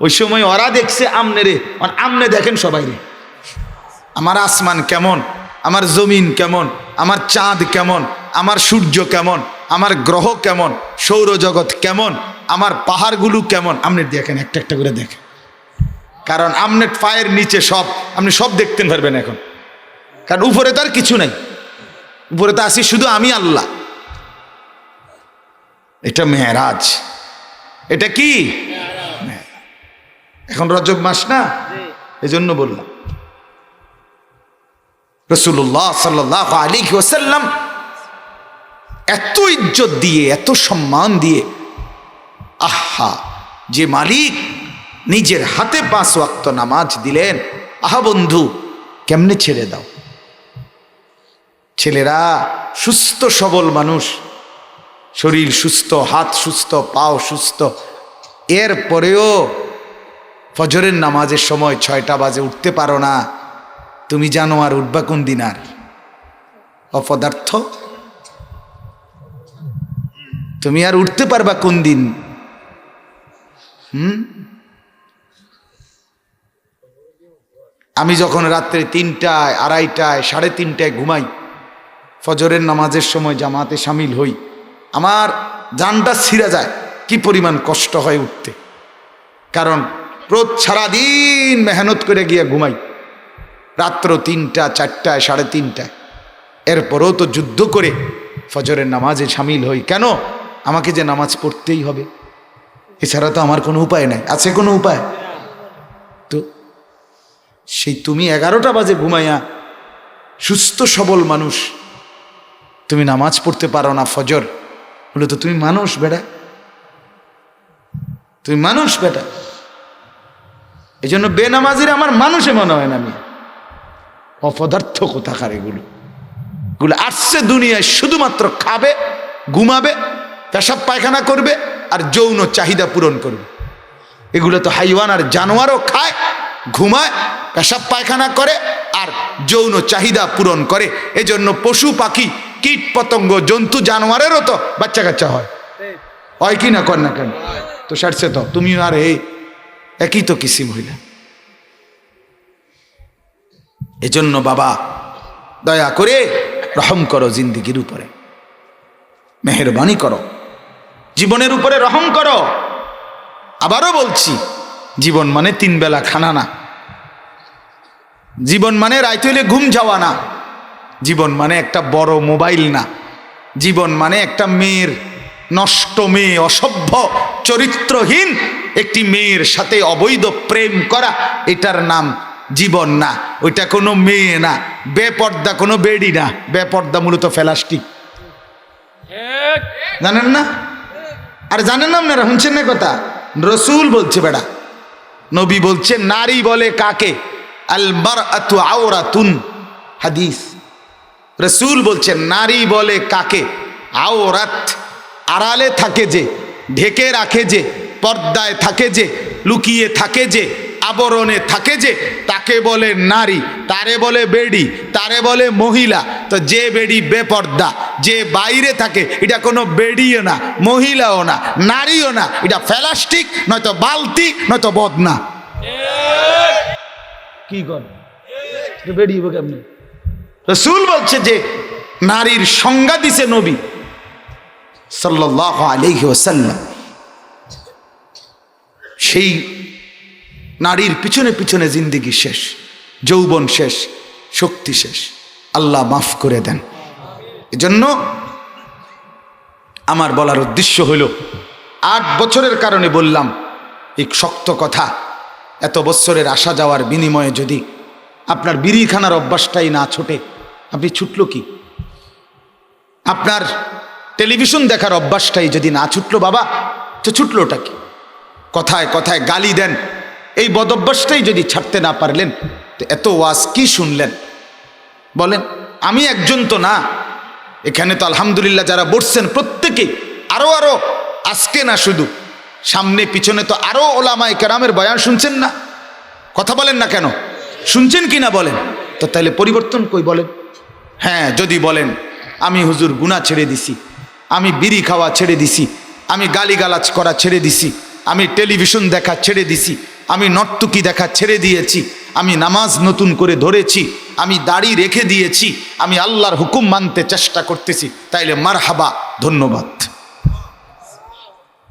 ওই সময় ওরা দেখছে আমনেরে, আর আমনে দেখেন সবাই রে। আমার আসমান কেমন, আমার জমিন কেমন, আমার চাঁদ কেমন, আমার সূর্য কেমন, আমার গ্রহ কেমন, সৌরজগৎ কেমন, আমার পাহাড়গুলো কেমন, আপনি দেখেন একটা একটা করে দেখেন। কারণ আপনার পায়ের নিচে সব, আপনি সব দেখতে পারবেন এখন, কারণ উপরে তো আর কিছু নাই, উপরে তো আসি শুধু আমি আল্লাহ। এটা মেরাজ। এটা কি এখন রজব মাস না, এজন্য বললাম। রাসূলুল্লাহ সাল্লাল্লাহু আলাইহি ওয়াসাল্লাম এত ইজ্জত দিয়ে, এত সম্মান দিয়ে, আহা যে মালিক নিজের হাতে 5 ওয়াক্ত নামাজ দিলেন, আহা বন্ধু কেমনে ছেড়ে দাও। ছেলেরা সুস্থ সবল মানুষ, শরীর সুস্থ, হাত সুস্থ, পাও সুস্থ, এর পরেও ফজরের নামাজের সময় 6টা বাজে উঠতে পারো না, তুমি জানো আর উঠবা কোন দিন? আর অপদার্থ। তুমি আর উঠতে পারবা কোন দিন? আমি যখন রাত্রে 3টায়, 2:30টায়, 3:30টায় ঘুমাই, ফজরের নামাজের সময় জামাতে সামিল হই, আমার জানটা ছিঁড়ে যায়, কি পরিমাণ কষ্ট হয় উঠতে। কারণ সারাদিন মেহনত করে গিয়ে ঘুমাই, রাত্র 3টা, 4টায়, 3:30টায়, এরপরেও তো যুদ্ধ করে ফজরের নামাজে সামিল হই। কেন? আমাকে যে নামাজ পড়তেই হবে, এছাড়া তো আমার কোনো উপায় নাই। আছে কোনো উপায়? তো সেই তুমি 11টা বাজে ঘুমাইয়া সুস্থ সবল মানুষ, তুমি নামাজ পড়তে পারো না ফজর, বলে তো তুমি মানুষ বেটা? তুমি মানুষ বেটা? এই জন্য বেনামাজির আমার মানুষে মনে হয় না। আমি অপদার্থ কোথাকার এগুলো আসছে দুনিয়ায় শুধুমাত্র খাবে, ঘুমাবে, পেশাব পায়খানা করবে আর যৌন চাহিদা পূরণ করবে। এগুলো তো হাইওয়ান আর জানোয়ারও খায়, ঘুমায়, পেশাব পায়খানা করে আর যৌন চাহিদা পূরণ করে। এজন্য পশু পাখি, কীট পতঙ্গ, জন্তু জানোয়ারেরও তো বাচ্চা কাচ্চা হয় কি না? কর না কেন? তো সারছে তো তুমি আর একই তো কিসিম হইলে। এজন্য বাবা দয়া করে রহম করো জিন্দিগির উপরে, মেহেরবানি করো, জীবনের উপরে রহম করো। আবারও বলছি, জীবন মানে 3 বেলা খানা না, জীবন মানে রাইত হইলে ঘুম যাওয়া না, জীবন মানে একটা বড় মোবাইল না, জীবন মানে একটা মেয়ের, নষ্ট মেয়ে, অসভ্য চরিত্রহীন একটি মেয়ের সাথে অবৈধ প্রেম করা, এটার নাম জীবন না। ওইটা কোনো মেয়ে না, বেপর্দা কোনো বেডি না। বেপর্দা মূলত ফেলাস্টিক, জানেন না? আর জানেন না আপনারা? শুনছেন না কথা? রসুল বলছে বেড়া, নবী বলছে, নারী বলে কাকে? আল মারআতু আওরাতুন। হাদিস, রসুল বলছে নারী বলে কাকে? আওরাত, আড়ালে থাকে যে, ঢেকে রাখে যে, পর্দায় থাকে যে, লুকিয়ে থাকে যে, আবরণে থাকে যে, তাকে বলে নারী। তারে বলে বেডি, তারে বলে মহিলা। তো যে বেডি বেপর্দা, যে বাইরে থাকে, এটা কোনো বেডিও না, মহিলাও না, নারীও না, এটা প্লাস্টিক, নয়তো বালতি, নয়তো বদনা। কি কর বেডি কেমনি? রাসূল বলছে যে নারীর সংজ্ঞা দিছে নবী সাল্লাল্লাহু আলাইহি ওয়াসাল্লাম। সেই নারীর পিছনে পিছনে জিন্দেগি শেষ, যৌবন শেষ, শক্তি শেষ। আল্লাহ মাফ করে দেন। এজন্য আমার বলার উদ্দেশ্য হলো, 8 বছরের কারণে বললাম এই শক্ত কথা। এত বছরের আসা যাওয়ার বিনিময়ে যদি আপনার বিড়ি খানার অভ্যাসটাই না ছোটে, আপনি ছুটলো কি? আপনার টেলিভিশন দেখার অভ্যাসটাই যদি না ছুটলো বাবা, তো ছুটলোটা কি? কথায় কথায় গালি দেন, এই বদভ্যাসটাই যদি ছাড়তে না পারলেন, তো এত ওয়াজ কি শুনলেন বলেন? আমি একজন তো না, এখানে তো আলহামদুলিল্লাহ যারা বসছেন প্রত্যেকেই, আরো আরো আজকে না শুধু, সামনে পিছনে তো আরো ওলামায়ে কেরামের বয়ান শুনছেন না? কথা বলেন না কেন? শুনছেন কি না বলেন? তো তাহলে পরিবর্তন কই বলেন? হ্যাঁ, যদি বলেন আমি হুজুর গুনাহ ছেড়ে দিছি, আমি বিড়ি খাওয়া ছেড়ে দিছি, আমি গালিগালাজ করা ছেড়ে দিছি, আমি টেলিভিশন দেখা ছেড়ে দিছি, আমি নর্তকী দেখা ছেড়ে দিয়েছি, আমি নামাজ নতুন করে ধরেছি, আমি দাড়ি রেখে দিয়েছি, আমি আল্লাহর হুকুম মানতে চেষ্টা করতেছি, তাইলে মারহাবা, ধন্যবাদ।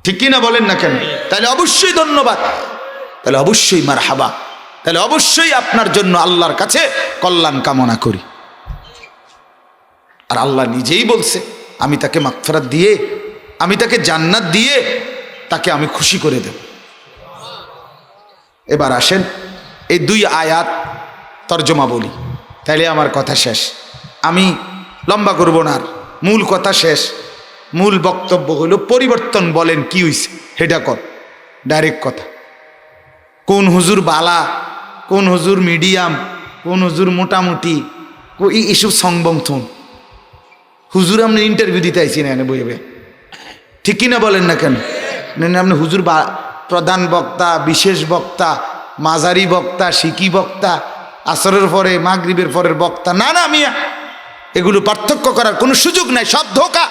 ঠিক কিনা বলেন না কেন? তাহলে অবশ্যই ধন্যবাদ, তাহলে অবশ্যই মারহাবা, তাহলে অবশ্যই আপনার জন্য আল্লাহর কাছে কল্যাণ কামনা করি। আর আল্লাহ নিজেই বলছে, আমি তাকে মাগফিরাত দিয়ে, আমি তাকে জান্নাত দিয়ে, তাকে আমি খুশি করে দেব। এবার আসেন এই 2 আয়াত তর্জমা বলি, তাইলে আমার কথা শেষ। আমি লম্বা করব না, আর মূল কথা শেষ। মূল বক্তব্য হলো পরিবর্তন বলেন কি হইছে সেটা কর, ডাইরেক্ট কথা। কোন হুজুর বালা, কোন হুজুর মিডিয়াম, কোন হুজুর মোটামুটি, এইসব সংবংথন হুজুর আপনি ইন্টারভিউ দিতে আইছি না বইবে, ঠিক কিনা বলেন না কেন? আপনি হুজুর বা প্রধান বক্তা, বিশেষ বক্তা, মাঝারি বক্তা, শিকি বক্তা, আসরের পরে মাগরিবের পরের বক্তা, না না মিয়া, এগুলো পার্থক্য করার কোনো সুযোগ নাই, সব ধোঁকা,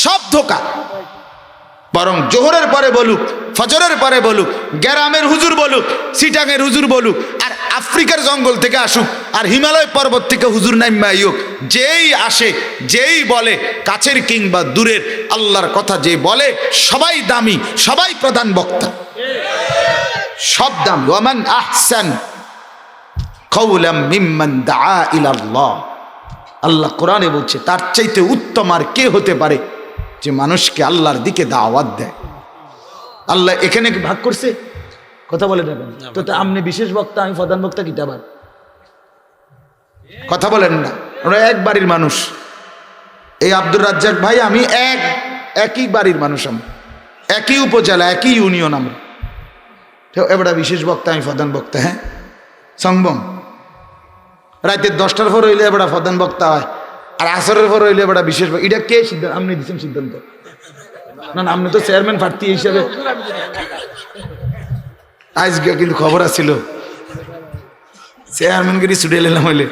সব ধোঁকা। বরং জোহরের পরে বলুক, ফজরের পরে বলুক, গ্রামের হুজুর বলুক, সিটাঙের হুজুর বলুক, আর আফ্রিকার জঙ্গল থেকে আসুক, আর হিমালয় পর্বত থেকে হুজুর নাইম্মা আইয়ুক, যেই আসে, যেই বলে, কাছের কিংবা দূরের, আল্লাহর কথা যে বলে, সবাই দামি, সবাই প্রধান বক্তা, সব দাম। ওয়ামান আহসান কাওলাম মিম্মান দাআ ইলাল্লাহ, আল্লাহ কোরআনে বলছে তার চাইতে উত্তম আর কে হতে পারে যে মানুষকে আল্লাহর দিকে দাওয়াত দেয়। আল্লাহ এখানে কি ভাগ করছে? কথা বলে যাবেন তো, আপনি বিশেষ বক্তা, আমি প্রধান বক্তা, কিটা আবার কথা বলেন না। ওরা এক বাড়ির মানুষ, এই আব্দুর রাজ্জাক ভাই, আমি একই বাড়ির মানুষ, আমি একই উপজেলা, একই ইউনিয়ন, আমরা এবার বিশেষ বক্তা, আমি প্রধান বক্তা। হ্যাঁ, সংবম রাতের 10টার পর হইলে এবার প্রধান বক্তা হয়, আর আসরের পর হইলে এবার বিশেষ বক্তা। এটা কে সিদ্ধান্ত? আপনি দিচ্ছেন সিদ্ধান্ত? না না, আপনি তো চেয়ারম্যান প্রার্থী হিসাবে। আজকে কিন্তু খবর আছিল, চেয়ারম্যানগিরি ছুটে এলাম হইলে।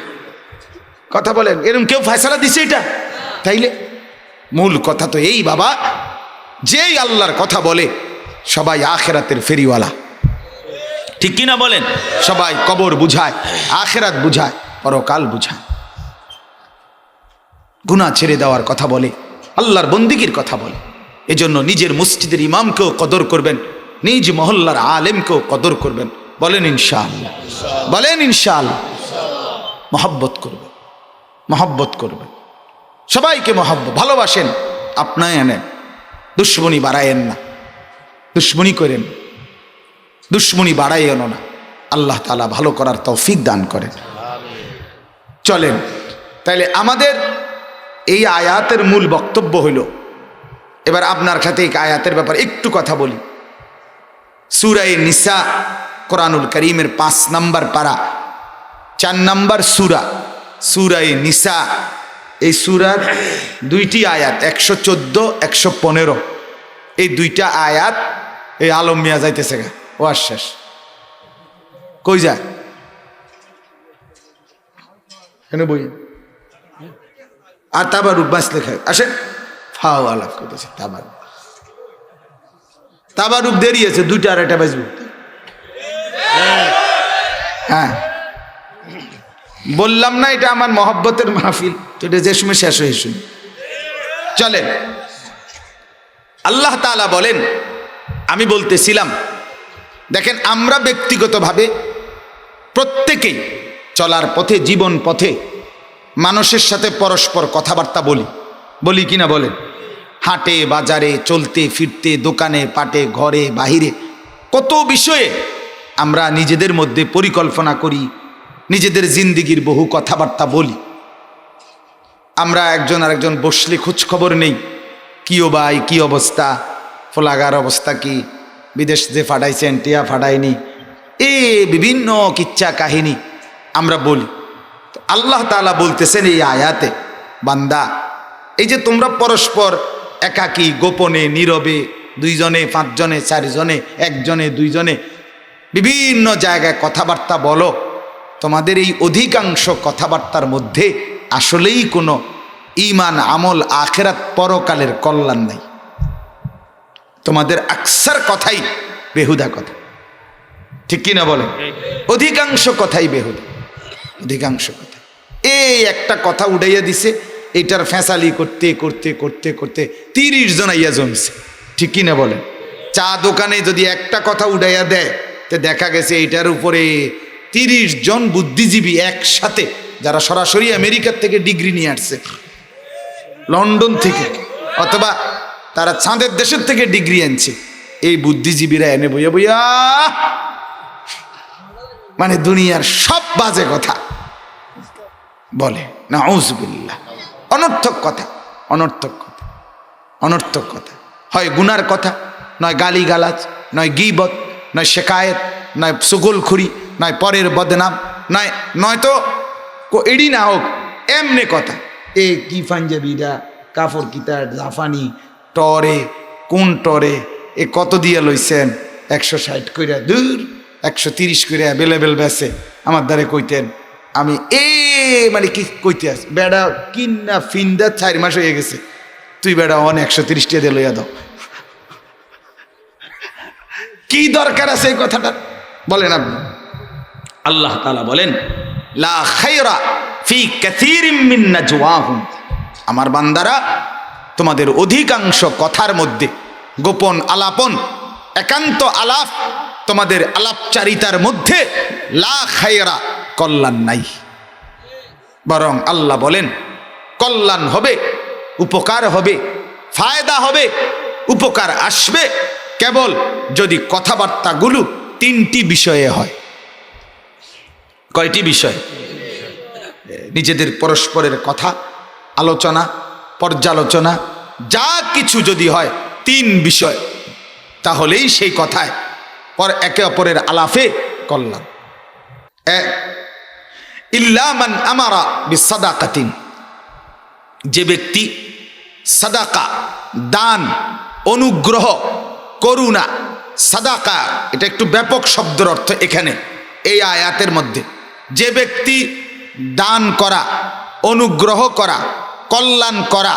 কথা বলেন, এরকম কেউ ফয়সালা দিছে এটা? তাইলে মূল কথা তো এই বাবা, যেই আল্লাহর কথা বলে সবাই আখেরাতের ফেরিওয়ালা, ঠিক কিনা বলেন? সবাই কবর বুঝায়, আখেরাত বুঝায়, পরকাল বুঝায়। গুনাহ ছেড়ে দেওয়ার কথা বলে, আল্লাহর বন্দিগির কথা বলে। এজন্য নিজের মসজিদের ইমামকেও কদর করবেন, নিজ মহল্লার আলেমকেও কদর করবেন। বলেন ইনশাআল্লাহ, বলেন ইনশাআল্লাহ। মহব্বত করবেন, মহব্বত করবেন, সবাইকে মহব্বত, ভালোবাসেন, আপনায় আনেন, দুশ্মনী বাড়ায়েন না, দুশ্মনী করেন, দুশ্মনী বাড়াইয়েন না। আল্লাহ তাআলা ভালো করার তৌফিক দান করেন। চলেন তাইলে আমাদের এই আয়াতের মূল বক্তব্য হইল, এবার আপনার সাথে এই আয়াতের ব্যাপারে একটু কথা বলি। সূরা নিসা, কোরআনুল কারীমের 5 নম্বর পারা, 4 নম্বর সূরা, সূরা নিসা। এই সূরার 2টি আয়াত, 114, 115, এই 2টা আয়াত। এই আলম মিয়া যাইতেছে গা, ও আশ্বাস কই যায়? কেন বই আর তাবারুক বাস লেখায় আসেন, ফাও আলাপ করতেছে। তাবারুক দেরি আছে, 2টা আর 1টা বাজবে। হ্যাঁ, বললাম না এটা আমার মহব্বতের মাহফিল, তো এটা যে সময় শেষ হয়ে শুনি। চলেন, আল্লাহ তাআলা বলেন, আমি বলতেছিলাম, দেখেন আমরা ব্যক্তিগতভাবে প্রত্যেকেই চলার পথে, জীবন পথে মানুষের সাথে পরস্পর কথাবার্তা বলি কিনা বলেন? হাটে বাজারে, চলতে ফিরতে, দোকানে পাটে, ঘরে বাহিরে, কত বিষয়ে আমরা নিজেদের মধ্যে পরিকল্পনা করি, নিজেদের জিন্দিগির বহু কথাবার্তা বলি। আমরা একজন আরেকজন বসলে খোঁজ খবর নেই, কিও ভাই, কি অবস্থা, ফোলাগার অবস্থা কি, বিদেশ যে ফাটাইছেন, টিয়া ফাটায়নি, বিভিন্ন কিচ্ছা কাহিনী আমরা বলি। তো আল্লাহ তাআলা বলতেছেন এই আয়াতে, বান্দা এই যে তোমরা পরস্পর একাকী, গোপনে, নীরবে, 2 জনে, 5 জনে, 4 জনে, 1 জনে, 2 জনে বিভিন্ন জায়গায় কথাবার্তা বলো, তোমাদের এই অধিকাংশ কথাবার্তার মধ্যে আসলেই কোনো ঈমান, আমল, আখিরাত, পরকালের কল্যাণ নাই। তোমাদের আকসার কথাই বেহুদা কথা, ঠিক কিনা বলে? অধিকাংশ কথাই বেহুদা, অধিকাংশ কথা। এই একটা কথা উড়াইয়া দিছে, এটার ফেসালি করতে করতে করতে করতে 30 জন আইয়া জমছে, ঠিক কিনা বলেন? চা দোকানে যদি একটা কথা উড়াইয়া দেয়, তো দেখা গেছে এইটার উপরে 30 জন বুদ্ধিজীবী একসাথে, যারা সরাসরি আমেরিকার থেকে ডিগ্রি নিয়ে আসছে, লন্ডন থেকে, অথবা তারা চাঁদের দেশের থেকে ডিগ্রি আনছে, এই বুদ্ধিজীবীরা এনে বইয়া বইয়া মানে দুনিয়ার সব বাজে কথা বলে, নাউযুবিল্লাহ। অনর্থক কথা, অনর্থক কথা, অনর্থক কথা। হয় গুনার কথা, নয় গালিগালাজ, নয় গীবত, নয় শেকায়েত, নয় সুগলখুরি, নয় পরের বদনাম, নয়তো এডি না হোক এমনি কথা, এ কি পাঞ্জাবিরা, কাপড় কিতা, জাফানি, টরে, কোন টরে, এ কত দিয়ে লইছেন? 160 কইরা, দূর 130 কইরা অ্যাভেলেবেল বেছে, আমার দ্বারে কইতেন আমি মানে কি কইতে আস বেড়া কিনা ফিন্দা 4 মাস হয়ে গেছে, তুই বেড়া 130 টাকা দিয়ে লইয়া দাও। কি দরকার আছে এই কথাটা বলেন আপনি? আল্লাহ তাআলা বলেন লা খায়রা ফি কাসীরিম মিন নাজওয়াহুম, আমার বান্দারা তোমাদের অধিকাংশ কথার মধ্যে, গোপন আলাপন একান্ত আলাপ, তোমাদের আলাপচারিতার মধ্যে লা খায়রা, কল্যাণ নাই। বরং আল্লাহ বলেন কল্যাণ হবে, উপকার হবে, ফায়দা হবে, উপকার আসবে কেবল যদি কথাবার্তাগুলো 3টি বিষয়ে হয়। কয়টি বিষয়? নিজেদের পরস্পরের কথা, আলোচনা, পর্যালোচনা, যা কিছু যদি হয় 3 বিষয়, তাহলেই সেই কথায় একে অপরের আলাপে কল্যাণ। ইল্লা মান আমারা বিসাদাকাতিন, যে ব্যক্তি সাদাকা, দান, অনুগ্রহ, করুণা, সাদাকা এটা একটু ব্যাপক শব্দের অর্থ এখানে এই আয়াতের মধ্যে। যে ব্যক্তি দান করা, অনুগ্রহ করা, কল্যাণ করা,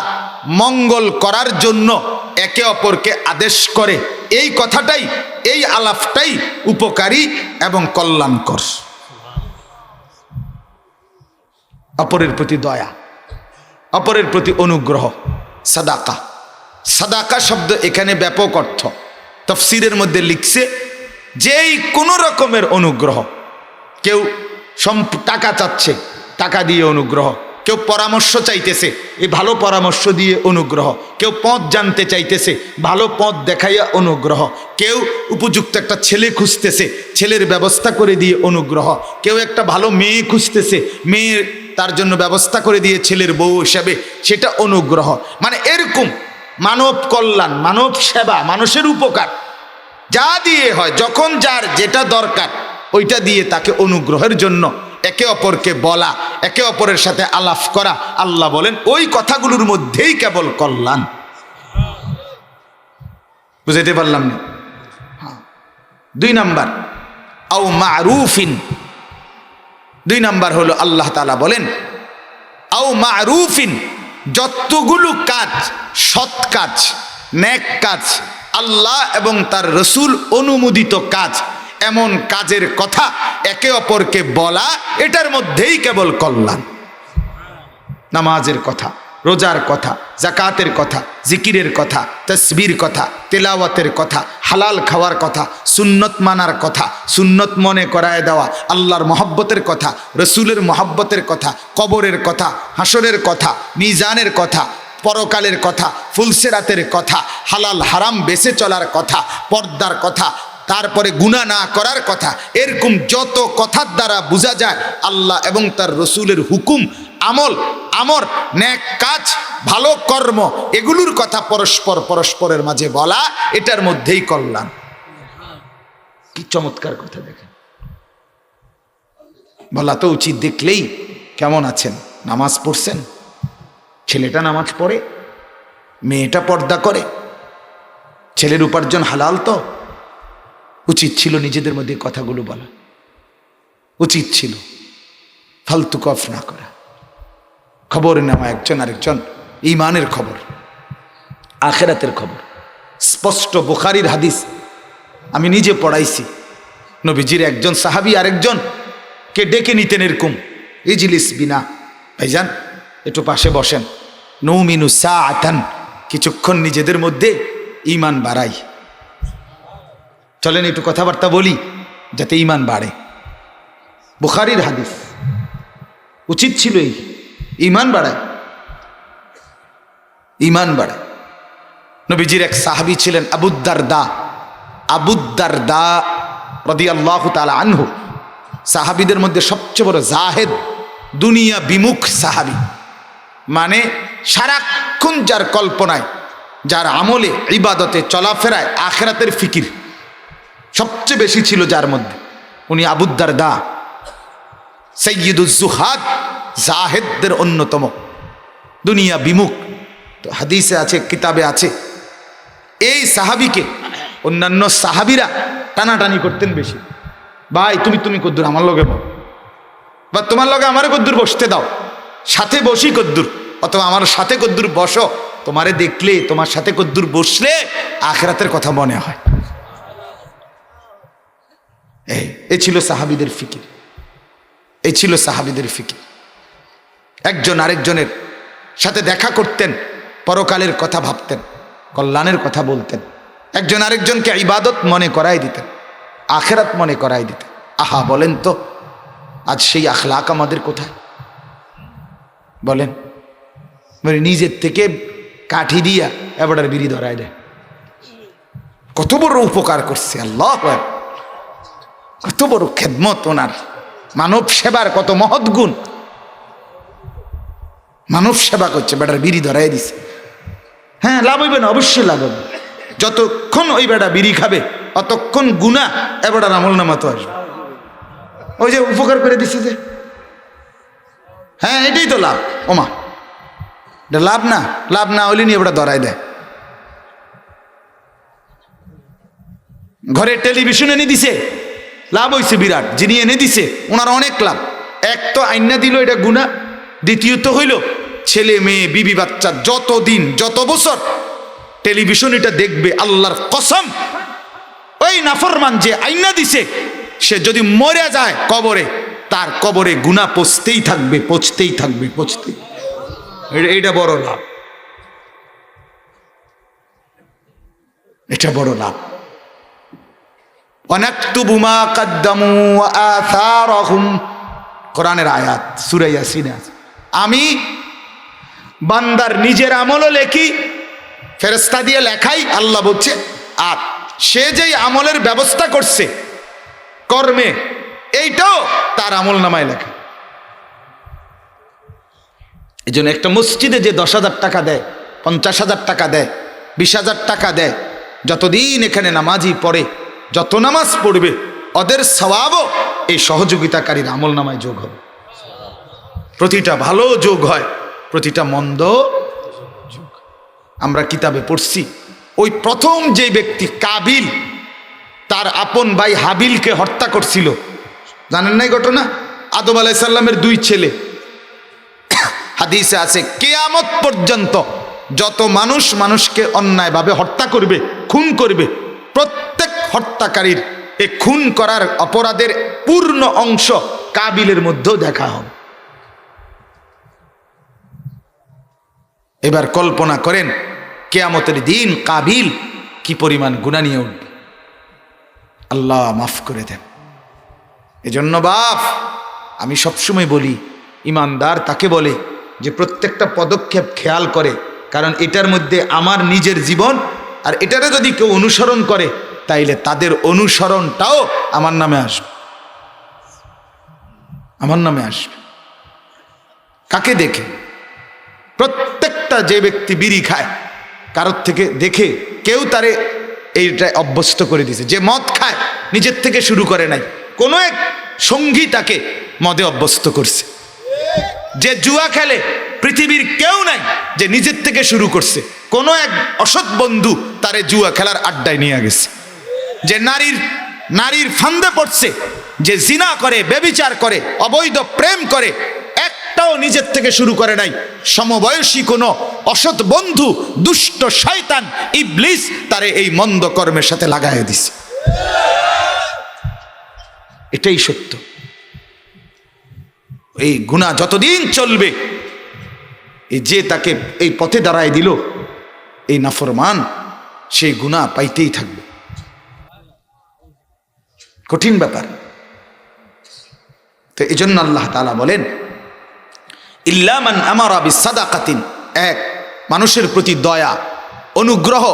মঙ্গল করার জন্য একে অপরকে আদেশ করে, এই কথাটাই, এই আলাপটাই উপকারী এবং কল্যাণকর। অপরের প্রতি দয়া, অপরের প্রতি অনুগ্রহ, সাদাকা। সাদাকা শব্দ এখানে ব্যাপক অর্থ। তাফসীরের মধ্যে লিখছে যেই কোনো রকমের অনুগ্রহ, কেউ টাকা চাচ্ছে, টাকা দিয়ে অনুগ্রহ, কেউ পরামর্শ চাইতেছে, এই ভালো পরামর্শ দিয়ে অনুগ্রহ, কেউ পথ জানতে চাইতেছে, ভালো পথ দেখাইয়া অনুগ্রহ, কেউ উপযুক্ত একটা ছেলে খুঁজতেছে, ছেলের ব্যবস্থা করে দিয়ে অনুগ্রহ, কেউ একটা ভালো মেয়ে খুঁজতেছে, মেয়ের তার জন্য ব্যবস্থা করে দিয়ে ছেলের বউ হিসাবে, সেটা অনুগ্রহ। মানে এরকম মানব কল্যাণ, মানব সেবা, মানুষের উপকার যা দিয়ে হয়, যখন যার যেটা দরকার ওইটা দিয়ে তাকে অনুগ্রহের জন্য একে অপরকে বলা, একে অপরের সাথে আলাপ করা, আল্লাহ বলেন ওই কথাগুলোর মধ্যেই কেবল কল্যাণ। বুঝাইতে পারলাম না? 2 নাম্বার আও মারুফিন, 2 নাম্বার হলো আল্লাহ তাআলা বলেন আও মারুফিন, যতগুলো কাজ, সৎ কাজ, নেক কাজ, আল্লাহ এবং তার রসুল অনুমোদিত কাজ, এমন কাজের কথা একে অপরকে বলা, এটার মধ্যেই কেবল কল্যাণ। নামাজের কথা, রোজার কথা, জাকাতের কথা, জিকিরের কথা, তাসবির কথা, তেলাওয়াতের কথা, হালাল খাওয়ার কথা, সুন্নত মানার কথা, সুন্নত মনে করায় দেওয়া, আল্লাহর মহব্বতের কথা, রসুলের মহব্বতের কথা, কবরের কথা, হাসরের কথা, মিজানের কথা, পরকালের কথা, ফুলসেরাতের কথা, হালাল হারাম বেঁচে চলার কথা, পর্দার কথা, তারপরে গুনাহ না করার কথা, এরকম যত কথার দ্বারা বোঝা যায় আল্লাহ এবং তার রসুলের হুকুম, আমল, আমর, নেক কাজ, ভালো কর্ম, এগুলোর কথা পরস্পরের মাঝে বলা, এটার মধ্যেই কল্যাণ। কি চমৎকার কথা দেখেন। বলা তো উচিত, দেখলেই কেমন আছেন, নামাজ পড়ছেন, ছেলেটা নামাজ পড়ে, মেয়েটা পর্দা করে, ছেলের উপার্জন হালাল তো, উচিত ছিল নিজেদের মধ্যে কথাগুলো বলা, উচিত ছিল ফালতু কফ না করা, খবর নেওয়া একজন আরেকজন, ঈমানের খবর, আখিরাতের খবর। স্পষ্ট বুখারীর হাদিস, আমি নিজে পড়াইছি। নবীজির একজন সাহাবী আরেকজন কে ডেকে নিতেন এরকম, ইজলিস বিনা, ভাইজান একটু পাশে বসেন, নৌমিনু সাআতান, কিছুক্ষণ নিজেদের মধ্যে ঈমান বাড়াই, চলেন একটু কথাবার্তা বলি যাতে ঈমান বাড়ে। বুখারীর হাদিস, উচিত ছিল এই, ঈমান বাড়ায়, ঈমান বাড়ায়। নবীজির এক সাহাবী ছিলেন আবু দারদা রাদিয়াল্লাহু তাআলা আনহু, সাহাবীদের মধ্যে সবচেয়ে বড় জাহেদ, দুনিয়া বিমুখ সাহাবী, মানে সারাক্ষণ যার কল্পনায়, যার আমলে, ইবাদতে, চলাফেরায় আখিরাতের ফিকির সবচেয়ে বেশি ছিল যার মধ্যে, উনি আবু দারদা, সাইয়্যিদুজ জুহাদ, জাহেদদের অন্যতম, দুনিয়া বিমুখ। তো হাদিসে আছে, কিতাবে আছে, এই সাহাবীকে অন্যান্য সাহাবীরা টানাটানি করতেন বেশি, ভাই তুমি কদ্দুর আমার লগে বল, বা তোমার লগে আমারে কদ্দুর বসতে দাও, সাথে বসি কদ্দুর, অথবা আমার সাথে কদ্দুর বসো, তোমারে দেখলে, তোমার সাথে কদ্দুর বসলে আখিরাতের কথা মনে হয়। এই ছিল সাহাবীদের ফিকির, এই ছিল সাহাবীদের ফিকির। একজন আরেকজনের সাথে দেখা করতেন, পরকালের কথা ভাবতেন, কল্যাণের কথা বলতেন, একজন আরেকজনকে ইবাদত মনে করাই দিতেন, আখিরাত মনে করাই দিতেন। আহা, বলেন তো আজ সেই আখলাক আমাদের কোথায়? বলেন, মানে নিজের থেকে কাঠি দিয়া এবারের বিড়ি ধরায় দেয়। কত বড় উপকার করছে আল্লাহ, কত বড় খেদমত ওনার, মানব সেবার কত মহৎ গুণ। মানব সেবা করছে, বেটার বিড়ি ধরাই দিছে। হ্যাঁ, লাভ হইবে না? অবশ্যই লাভ হবে। যতক্ষণ ওই বেটা বিড়ি খাবে অতক্ষণ গুনাহ এবারের আমল নামা তো আসবে। ওই যে উপকার করে দিছে যে, হ্যাঁ এটাই তো লাভ। ওমা, এটা লাভ না, লাভ না হইলে নিয়ে এবার ধরাই দেয়। ঘরে টেলিভিশন এনে দিছে, লাভ হয়েছে বিরাট। যিনি এনে দিছে ওনার অনেক লাভ। এক তো আইনা দিল, এটা গুনাহ। দ্বিতীয়ত হইল ছেলে মেয়ে বিবি বাচ্চা যতদিন যত বছর টেলিভিশন এটা দেখবে, আল্লাহর কসম ওই নাফরমান যে আইনা দিছে সে যদি মরে যায় কবরে, তার কবরে গুনাহ পচতেই থাকবে, পচতেই থাকবে, পচতেই। এটা বড় লাভ, এটা বড় লাভ। ওয়ানাকতুবু মা কদ্দামু ওয়া আথারহুম, কোরআনের আয়াত, সূরা ইয়াসিনে আছে। আমি বান্দার নিজের আমলও লেখি, ফেরেশতা দিয়ে লেখাই, আল্লাহ বলছে। আর সে যেই আমলের ব্যবস্থা করছে কর্মে, এইটাও তার আমল নামায় লেখা। এই জন্য একটা মসজিদে যে 10,000 টাকা দেয়, 50,000 টাকা দেয়, 20,000 টাকা দেয়, যতদিন এখানে নামাজি পড়ে, যত নামাজ পড়বে, ওদের সওয়াবও এই সহযোগিতাকারীর আমল নামায় যোগ হবে। প্রতিটা ভালো যোগ হয়, প্রতিটা মন্দ যোগ। আমরা কিতাবে পড়ছি, ওই প্রথম যে ব্যক্তি কাবিল তার আপন ভাই হাবিলকে হত্যা করছিল, জানেন নাই ঘটনা? আদম আলাইহিস সালামের 2 ছেলে। হাদিসে আছে কিয়ামত পর্যন্ত যত মানুষ মানুষকে অন্যায়ভাবে হত্যা করবে, খুন করবে, প্রত্যেক হত্যাকারীর এই খুন করার অপরাধের পূর্ণ অংশ কাবিলের মধ্যেও দেখা হবে। এবার কল্পনা করেন কিয়ামতের দিন কাবিল কি পরিমাণ গুনাহ নিয়ে উঠবে। আল্লাহ মাফ করে দেন। এজন্য বাপ, আমি সবসময় বলি, ইমানদার তাকে বলে যে প্রত্যেকটা পদক্ষেপ খেয়াল করে, কারণ এটার মধ্যে আমার নিজের জীবন, আর এটারে যদি কেউ অনুসরণ করে তাইলে তাদের অনুসরণটাও আমার নামে আসবে, আমার নামে আসবে। কাকে দেখে? প্রত্যেকটা যে ব্যক্তি বিড়ি খায়, কারোর থেকে দেখে কেউ তারে এইটা অভ্যস্ত করে দিয়েছে। যে মদ খায় নিজের থেকে শুরু করে নাই, কোনো এক সঙ্গী তাকে মদে অভ্যস্ত করছে। যে জুয়া খেলে পৃথিবীর কেউ নাই যে নিজের থেকে শুরু করছে, কোনো এক অসৎ বন্ধু তারে জুয়া খেলার আড্ডায় নিয়ে গেছে। যে নারীর ফান্দে পড়ছে, যে জিনা করে, ব্যভিচার করে, অবৈধ প্রেম করে, একটাও নিজের থেকে শুরু করে নাই। সমবয়সী কোনো অসৎ বন্ধু, দুষ্ট শয়তান ইবলিস তারে এই মন্দ কর্মের সাথে লাগাইয়া দিছে। এটাই সত্য। এই গুনাহ যতদিন চলবে, এই যে তাকে এই পথে দাঁড়ায় দিল, এই নাফরমান, সেই গুনাহ পাইতেই থাকবে। কঠিন ব্যাপার। তো এই জন্য আল্লাহ তাআলা বলেন, ইল্লা মান আমারা বিসাদাকাতিন, এক, মানুষের প্রতি দয়া, অনুগ্রহ,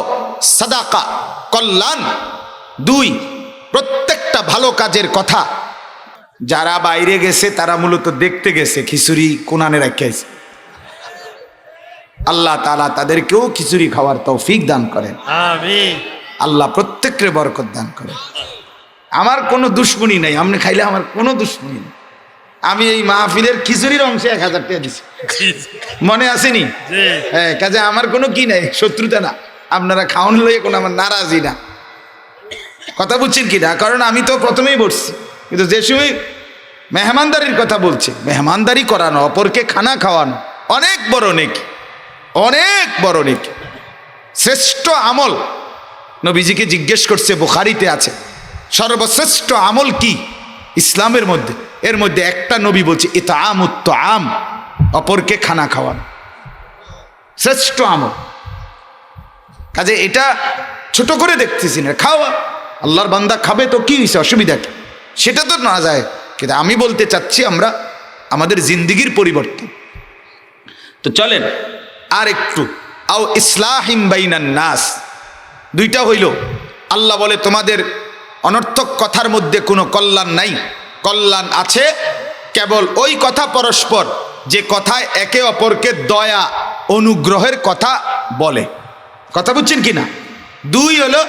সাদাকা, কল্যাণ। 2, প্রত্যেকটা ভালো কাজের কথা। যারা বাইরে গেছে তারা মূলত দেখতে গেছে, খিচুড়ি কোনানে রাখিয়েছে। আল্লাহ তাআলা তাদেরকেও খিচুড়ি খাওয়ার তৌফিক দান করেন, আমিন। আল্লাহ প্রত্যেককে বরকত দান করেন। আমার কোনো দুশ্মনী নাই, আপনি খাইলে আমার কোনো দুশ্মনী নেই। আমি এই মাহফিলের খিচুড়ির অংশে 1000 টাকা দিছি, মনে আসেনি? হ্যাঁ, কাজে আমার কোনো কি নাই, শত্রুতা না। আপনারা খাওয়ান লইয়ে কোনো আমার নারাজি না, কথা বুঝছেন কি না? কারণ আমি তো প্রথমেই বসছি, কিন্তু যে সময় মেহমানদারির কথা বলছে, মেহমানদারি করানো, অপরকে খানা খাওয়ানো অনেক বড় নেকি, অনেক বড় নেকি, শ্রেষ্ঠ আমল। নবীজিকে জিজ্ঞেস করছে, বুখারীতে আছে, সর্বশ্রেষ্ঠ আমল কি ইসলামের মধ্যে? এর মধ্যে একটা নবী বলছে ইতআমুত তাআম, অপরকে খানা খাওয়ানো শ্রেষ্ঠ আমল। কাজে এটা ছোট করে দেখতেছি না, খাওয়া, আল্লাহর বান্দা খাবে তো কি হয়েছে, অসুবিধা কি? সেটা তো না যায়, কিন্তু আমি বলতে চাচ্ছি আমরা আমাদের জিন্দিগির পরিবর্তন। তো চলেন আর একটু, আও ইসলাহিম বাইনান নাস, দুইটা হইল। আল্লাহ বলে তোমাদের অনর্থক কথার মধ্যে কোনো কল্যাণ নাই, কল্যাণ আছে কেবল ওই কথা পরস্পর যে কথায় একে অপরকে দয়া অনুগ্রহের কথা বলে। কথা বুঝছেন কি না? দুই হলো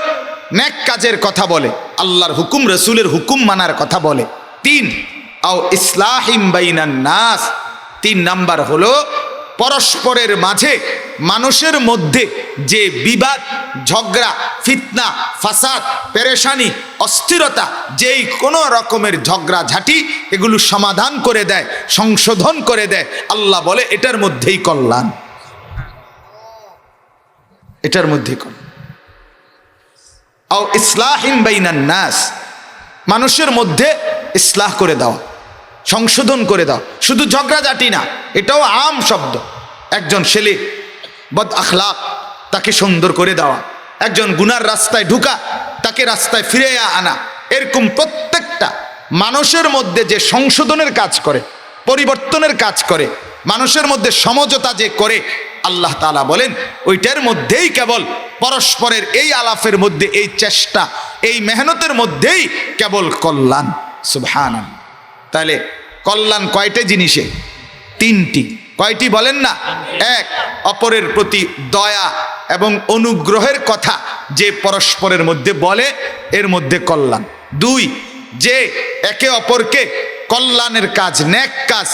নেক কাজের কথা বলে, আল্লাহর হুকুম রসুলের হুকুম মানার কথা বলে। তিন, আও ইসলাহিম বাইনান নাস, তিন নাম্বার হলো পরস্পরের মাঝে মানুষের মধ্যে যে বিবাদ, ঝগড়া, ফিতনা, ফাসাদ, পেরেশানি, অস্থিরতা, যেই কোনো রকমের ঝগড়া ঝাঁটি, এগুলো সমাধান করে দেয়, সংশোধন করে দেয়। আল্লাহ বলে এটার মধ্যেই কল্যাণ, এটার মধ্যেই কল্যাণ। আও ইসলাহিম বাইনান নাস, মানুষের মধ্যে ইসলাহ করে দেওয়া, সংশোধন করে দাও। শুধু ঝগড়াঝাটি না, এটাও আম শব্দ। একজন ছেলে বদ আখলাক, তাকে সুন্দর করে দেওয়া। একজন গুনার রাস্তায় ঢুকা, তাকে রাস্তায় ফিরে আনা। এরকম প্রত্যেকটা মানুষের মধ্যে যে সংশোধনের কাজ করে, পরিবর্তনের কাজ করে, মানুষের মধ্যে সমঝোতা যে করে, আল্লাহ তাআলা বলেন ওইটার মধ্যেই কেবল পরস্পরের এই আলাপের মধ্যে, এই চেষ্টা, এই মেহনতের মধ্যেই কেবল কল্যাণ। সুবহানাল্লাহ। তাহলে কল্যাণ কয়টা জিনিসে? তিনটি। কয়টি বলেন না? এক, অপরের প্রতি দয়া এবং অনুগ্রহের কথা যে পরস্পরের মধ্যে বলে, এর মধ্যে কল্যাণ। দুই, যে একে অপরকে কল্যাণের কাজ, নেক কাজ,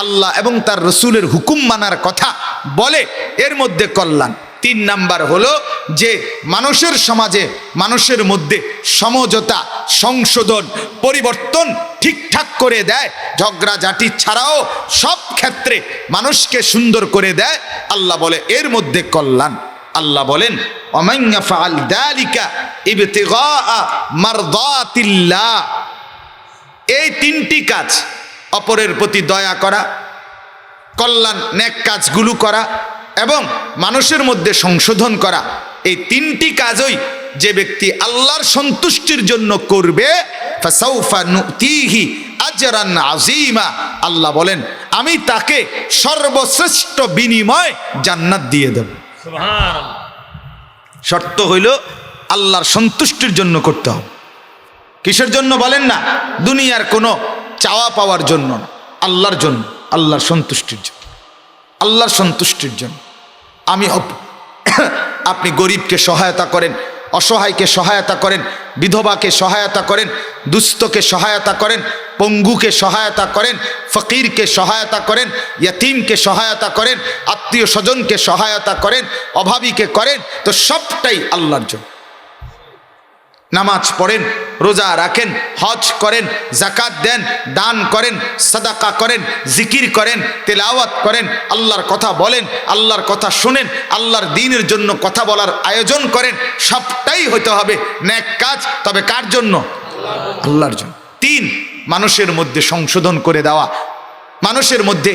আল্লাহ এবং তার রসুলের হুকুম মানার কথা বলে, এর মধ্যে কল্যাণ। তিন নাম্বার হলো যে মানুষের সমাজে, মানুষের মধ্যে সমঝোতা, সংশোধন, পরিবর্তন ঠিকঠাক করে দেয়, ঝগড়াঝাটি ছাড়াও সব ক্ষেত্রে মানুষকে সুন্দর করে দেয়। আল্লাহ বলে এর মধ্যে কল্যাণ। আল্লাহ বলেন ওয়ামান ইয়াফআল যালিকা ইবতিগাআ মারদাতিল্লাহ, এই তিনটি কাজ, অপরের প্রতি দয়া করা, কল্যাণ নেক কাজগুলো করা এবং মানুষের মধ্যে সংশোধন করা, এই তিনটি কাজই যে ব্যক্তি আল্লাহর সন্তুষ্টির জন্য করবে, ফাসাউফা নুতিহি আজরান আযীমা, আল্লাহ বলেন আমি তাকে সর্বশ্রেষ্ঠ বিনিময় জান্নাত দিয়ে দেব। সুবহানাল্লাহ। শর্ত হইল আল্লাহর সন্তুষ্টির জন্য করতে হবে। কিসের জন্য বলেন না? দুনিয়ার কোনো চাওয়া পাওয়ার জন্য না, আল্লাহর জন্য, আল্লাহর সন্তুষ্টির জন্য, আল্লাহর সন্তুষ্টির জন্য। আপনি গরিবকে সহায়তা করেন, অসহায়কে সহায়তা করেন, বিধবাকে সহায়তা করেন, দুস্থকে সহায়তা করেন, পঙ্গুকে সহায়তা করেন, ফকিরকে সহায়তা করেন, ইয়াতিমকে সহায়তা করেন, আত্মীয় স্বজনকে সহায়তা করেন, অভাবীকে করেন, তো সবটাই আল্লাহর জন্য। নামাজ পড়েন, রোজা রাখেন, হজ করেন, যাকাত দেন, দান করেন, সাদাকা করেন, জিকির করেন, তেলাওয়াত করেন, আল্লাহর কথা বলেন, আল্লাহর কথা শুনেন, আল্লাহর দ্বীনের জন্য কথা বলার আয়োজন করেন, সবটাই হতে হবে নেক কাজ। তবে কার জন্য? আল্লাহর জন্য। তিন, মানুষের মধ্যে সংশোধন করে দেওয়া, মানুষের মধ্যে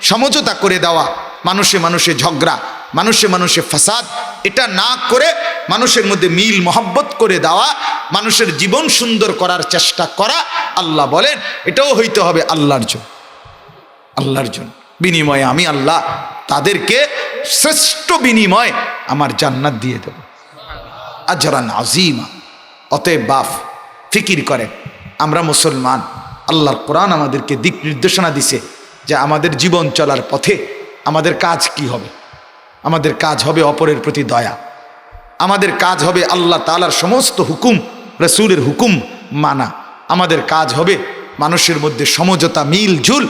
সমঝোতা করে দেওয়া, মানুষে মানুষে ঝগড়া, মানুষে মানুষে ফাসাদ, এটা না করে মানুষের মধ্যে মিল মহব্বত করে দেওয়া, মানুষের জীবন সুন্দর করার চেষ্টা করা। আল্লাহ বলেন এটাও হইতে হবে আল্লাহর জন্য, আল্লাহর জন্য। বিনিময়ে আমি আল্লাহ তাদেরকে শ্রেষ্ঠ বিনিময় আমার জান্নাত দিয়ে দেব, আজরান আযীমা। অতএব বাপ ফিকির করেন, আমরা মুসলমান, আল্লাহর কোরআন আমাদেরকে দিক নির্দেশনা দিছে যে আমাদের জীবন চলার পথে আমাদের কাজ কি হবে? আমাদের কাজ হবে অপরের প্রতি দয়া, আমাদের কাজ হবে আল্লাহ তাআলার সমস্ত হুকুম, রাসূলের হুকুম মানা, আমাদের কাজ হবে মানুষের মধ্যে সমঝোতা, মিল ঝুল,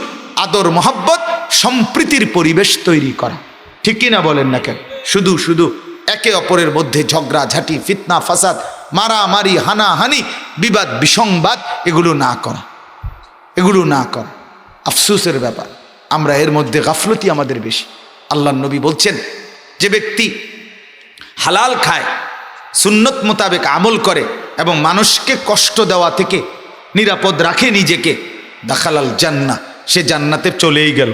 আদর মহব্বত, সম্প্রীতির পরিবেশ তৈরি করা। ঠিক কিনা বলেন না কেন? শুধু শুধু একে অপরের মধ্যে ঝগড়া ঝাঁটি, ফিতনা ফাসাদ, মারামারি, হানাহানি, বিবাদ বিসংবাদ, এগুলো না করা, এগুলো না করা আফসোসের ব্যাপার। আমরা এর মধ্যে গাফলতি আমাদের বেশি। আল্লাহর নবী বলছেন, যে ব্যক্তি হালাল খায়, সুন্নত মোতাবেক আমল করে এবং মানুষকে কষ্ট দেওয়া থেকে নিরাপদ রাখে নিজেকে, দাখালাল জান্নাহ, সে জান্নাতে চলেই গেল।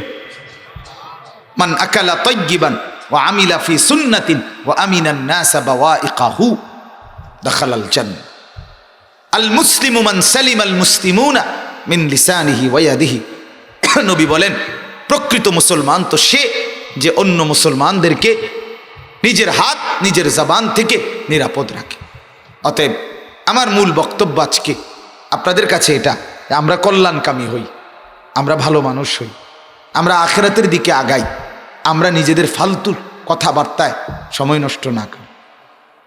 মান আকালা তাইয়িবান ওয়া আমিলা ফি সুন্নাতিন ওয়া আমিনান নাস বাওয়াইকাহু দাখালাল জান্নাহ। আল মুসলিমু মান সালিমাল মুসলিমুনা মিন লিসানিহি ওয়া ইয়াদিহি। নবী বলেন, প্রকৃত মুসলমান তো সে যে অন্য মুসলমানদেরকে নিজের হাত নিজের জবান থেকে নিরাপদ রাখে। অতএব আমার মূল বক্তব্য আজকে আপনাদের কাছে এটা, আমরা কল্যাণকামী হই, আমরা ভালো মানুষ হই, আমরা আখিরাতের দিকে আগাই, আমরা নিজেদের ফালতু কথাবার্তায় সময় নষ্ট না করি।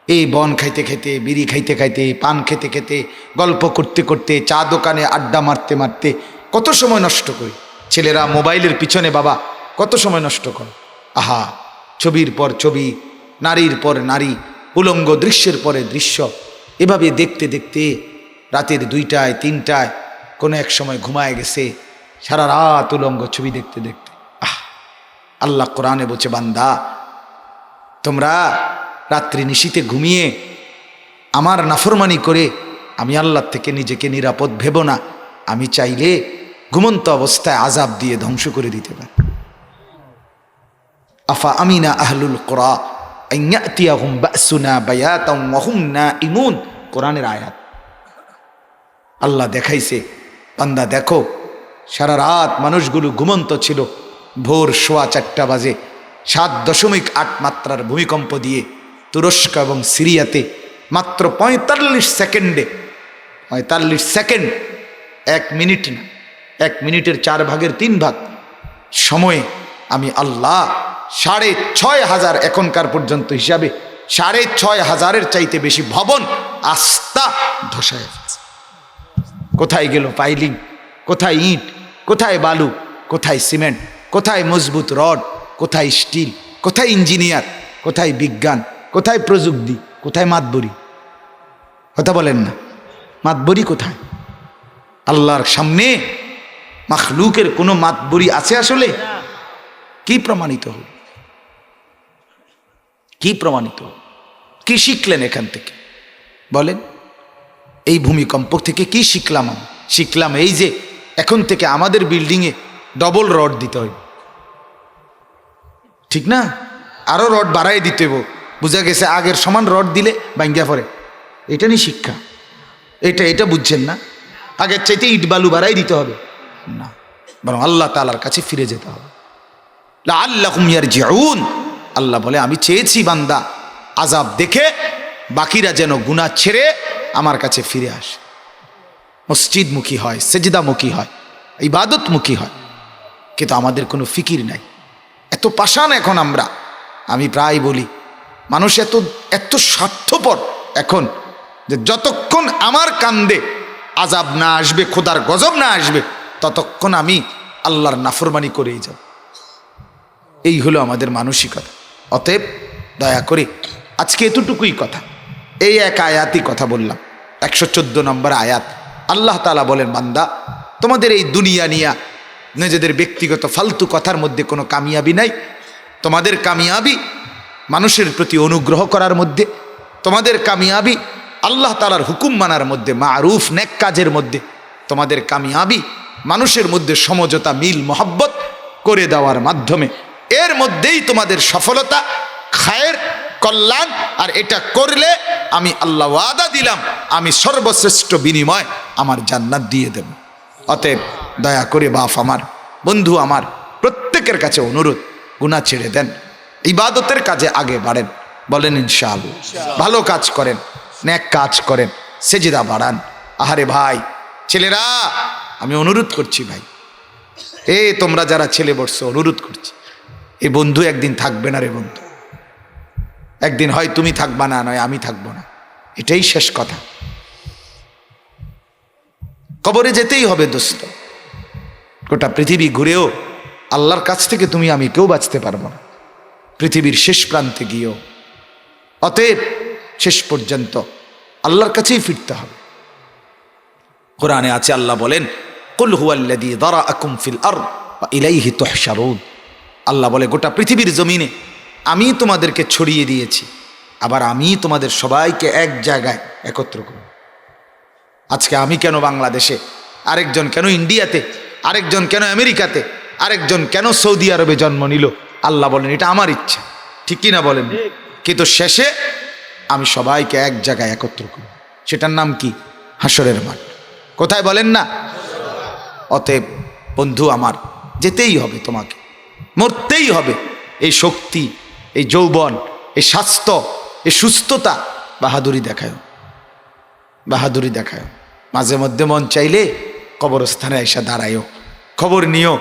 এই বন খাইতে খাইতে, বিড়ি খাইতে খাইতে, পান খেতে খেতে, গল্প করতে করতে, চা দোকানে আড্ডা মারতে মারতে কত সময় নষ্ট করি। ছেলেরা মোবাইলের পিছনে বাবা কত সময় নষ্ট করে। আহা, ছবির পর ছবি, নারীর পর নারী, উলঙ্গ দৃশ্যের পরে দৃশ্য, এভাবে দেখতে দেখতে রাতের 2টায় 3টায় কোনো এক সময় ঘুমায় গেছে, সারা রাত উলঙ্গ ছবি দেখতে দেখতে। আল্লাহ কোরআনে বলছে, বান্দা তোমরা রাত্রি নিশীতে ঘুমিয়ে আমার নাফরমানি করে আমি আল্লাহ থেকে নিজেকে নিরাপদ ভেবো না। আমি চাইলে ঘুমন্ত অবস্থায় আযাব দিয়ে ধ্বংস করে দিতে পারি। আফা আমিনা আহলুল কুরা আন ইয়াতিয়াহুম বাসুনা বায়াতাম ওয়া হুম নাঈমুন, কোরআনের আয়াত। আল্লাহ দেখাইছে, বান্দা দেখো সারা রাত মানুষগুলো ঘুমন্ত ছিল, ভোর 4:15 বাজে 7.8 মাত্রার ভূমিকম্প দিয়ে তুরস্ক এবং সিরিয়াতে মাত্র 45 সেকেন্ডে, 45 সেকেন্ড, 1 মিনিট না, 1 মিনিটের 4/3 সময়ে আমি আল্লাহ 6,500 এখনকার পর্যন্ত হিসাবে 6,500-এর চাইতে বেশি ভবন আস্থা ধসায় ফেলছে। কোথায় গেল পাইলিং, কোথায় ইট, কোথায় বালু, কোথায় সিমেন্ট, কোথায় মজবুত রড, কোথায় স্টিল, কোথায় ইঞ্জিনিয়ার, কোথায় বিজ্ঞান, কোথায় প্রযুক্তি, কোথায় মাতবরি? কথা বলেন না, মাতবরি কোথায়? আল্লাহর সামনে মাখলুকের কোনো মাতবরি আছে আসলে? কি প্রমাণিত হল? কি প্রমাণিত হল? কি শিখলেন এখান থেকে বলেন? এই ভূমিকম্প থেকে কি শিখলাম? শিখলাম এই যে এখন থেকে আমাদের বিল্ডিংয়ে ডবল রড দিতে হয়, ঠিক না? আরো রড বাড়াই দিতে হবে। বোঝা গেছে আগের সমান রড দিলে ভাঙ্গিয়া পড়ে। এটা নিয়ে শিক্ষা, এটা বুঝছেন না? আগের চাইতে ইট বালু বাড়াই দিতে হবে না, বরং আল্লাহ তাআলার কাছে ফিরে যেতে হবে। লাআল্লাকুম ইয়ারজিউন, আল্লাহ বলে আমি চেয়েছি বান্দা আযাব দেখে বাকিরা যেন গুনাহ ছেড়ে আমার কাছে ফিরে আসে, মসজিদমুখী হয়, সেজদামুখী হয়, ইবাদতমুখী হয়। কিন্তু আমাদের কোনো ফিকির নাই, এত পাষাণ এখন আমরা। আমি প্রায় বলি মানুষ এত স্বার্থপর এখন, যে যতক্ষণ আমার কান্দে আযাব না আসবে, খোদার গজব না আসবে, ততক্ষণ আমি আল্লাহর নাফরমানি করেই যাব। এই হলো আমাদের মানসিকতা। অতএব দয়া করে আজকে এতটুকুই কথা, এই এক আয়াতই কথা বললাম, 114 নম্বর আয়াত। আল্লাহ তাআলা বলেন, বান্দা তোমাদের এই দুনিয়া নিয়া নিজেদের ব্যক্তিগত ফালতু কথার মধ্যে কোনো কামিয়াবি নাই। তোমাদের কামিয়াবি মানুষের প্রতি অনুগ্রহ করার মধ্যে, তোমাদের কামিয়াবি আল্লাহ তাআলার হুকুম মানার মধ্যে, মারুফ নেক কাজের মধ্যে। তোমাদের কামিয়াবি মানুষের মধ্যে সমঝোতা, মিল, মহব্বত করে দেওয়ার মাধ্যমে। এর মধ্যেই তোমাদের সফলতা, খায়ের, কল্যাণ। আর এটা করলে আমি আল্লাহ ওয়াদা দিলাম, আমি সর্বশ্রেষ্ঠ বিনিময় আমার জান্নাত দিয়ে দেব। অতএব দয়া করে বাপ আমার, বন্ধু আমার, প্রত্যেকের কাছে অনুরোধ, গুনাহ ছেড়ে দেন, ইবাদতের কাজে আগে বাড়েন। বলেন ইনশাআল্লাহ। ভালো কাজ করেন, নেক কাজ করেন, সেজদা বাড়ান। আহারে ভাই, ছেলেরা আমি অনুরোধ করছি ভাই, তোমরা যারা ছেলে বসছো, অনুরোধ করছি, এই বন্ধু একদিন থাকবে না রে বন্ধু। একদিন হয় তুমি থাকবা না, নয় আমি থাকবো না, এটাই শেষ কথা। কবরে যেতেই হবে দোস্ত। গোটা পৃথিবী ঘুরেও আল্লাহর কাছ থেকে তুমি আমি কেউ বাঁচতে পারবো না, পৃথিবীর শেষ প্রান্তে গিয়েও। অতএব শেষ পর্যন্ত আল্লাহর কাছেই ফিরতে হবে। কোরআনে আছে, আল্লাহ বলেন, কুল হুয়াল্লাযী যারাআকুম ফিল আরদ ওয়া ইলাইহি তুহশারুন। আল্লাহ বলে গোটা পৃথিবীর জমিনে আমি তোমাদেরকে ছড়িয়ে দিয়েছি, আবার আমি তোমাদের সবাইকে এক জায়গায় একত্র করব। আজকে আমি কেন বাংলাদেশে, আরেকজন কেন ইন্ডিয়াতে, আরেকজন কেন আমেরিকাতে, আরেকজন কেন সৌদি আরবে জন্ম নিল, আল্লাহ বলেন এটা আমার ইচ্ছা, ঠিক কিনা বলেন? কিন্তু শেষে আমি সবাইকে এক জায়গায় একত্র করব। সেটার নাম কি? হাসরের মাঠ। কোথায় বলেন না? অতএব বন্ধু আমার, যেতেই হবে, তোমাকে মরতেই হবে। এই শক্তি, এই যৌবন, এই স্বাস্থ্য, এই সুস্থতা, বাহাদুরি দেখায়, বাহাদুরি দেখায়। মাঝে মধ্যে মন চাইলে কবরস্থানে এসে দাঁড়ায়ও, খবর নিও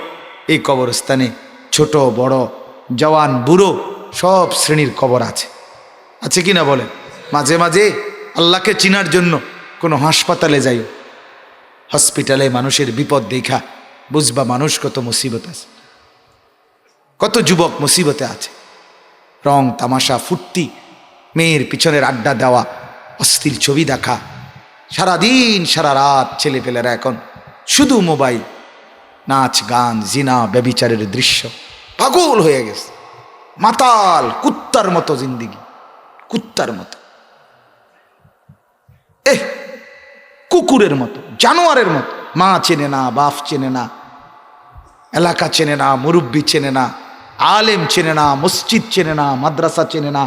এই কবরস্থানে ছোট বড় জওয়ান বুড়ো সব শ্রেণীর কবর আছে, আছে কি না বলেন? মাঝে মাঝে আল্লাহকে চিনার জন্য কোনো হাসপাতালে যাইও, হসপিটালে মানুষের বিপদ দেখা বুঝবা মানুষ কত মুসিবত আছে, কত যুবক মুসিবতে আছে। রং তামাশা ফুর্তি, মেয়ের পিছনের আড্ডা দেওয়া, অস্থির ছবি দেখা, সারাদিন সারা রাত ছেলেপেলেরা এখন শুধু মোবাইল, নাচ গান, জিনা ব্যভিচারের দৃশ্য, পাগল হয়ে গেছে, মাতাল, কুত্তার মতো জিন্দিগি, কুত্তার মতো, কুকুরের মতো, জানোয়ারের মতো। মা চেনে না, বাপ চেনে না, এলাকা চেনে না, মুরব্বী চেনে না, আলেম চেনে না, মসজিদ চেনে না, মাদ্রাসা চেনে না,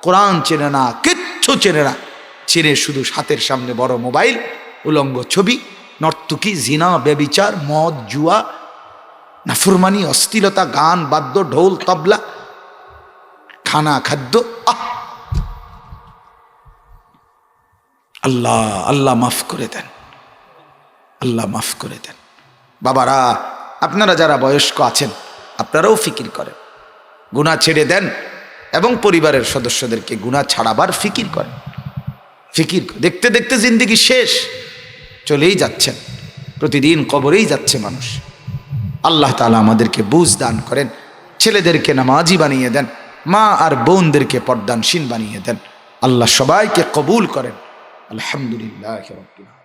কোরআন চেনে না, কিচ্ছু চেনে না। চেনে শুধু হাতের সামনে বড় মোবাইল, উলঙ্গ ছবি, নর্তকী, জিনা, ব্যভিচার, মদ, জুয়া, নাফরমানি, অশ্লীলতা, গান, বাদ্য, ঢোল, তবলা, খানা, খাদ্য। আল্লাহ আল্লাহ মাফ করে দেন, আল্লাহ মাফ করে দেন। বাবারা, আপনারা যারা বয়স্ক আছেন আপনারাও ফিকির করেন, গুনাহ ছেড়ে দেন এবং পরিবারের সদস্যদেরকে গুনাহ ছাড়াবার ফিকির করেন। ফিকির দেখতে দেখতে জিন্দেগি শেষ, চলেই যাচ্ছেন, প্রতিদিন কবরেই যাচ্ছে মানুষ। আল্লাহ তাআলা আমাদেরকে বুঝ দান করেন, ছেলেদেরকে নামাজি বানিয়ে দেন, মা আর বোনদেরকে পর্দানশীল বানিয়ে দেন। আল্লাহ সবাইকে কবুল করেন। আলহামদুলিল্লাহ রাব্বিল আলামিন।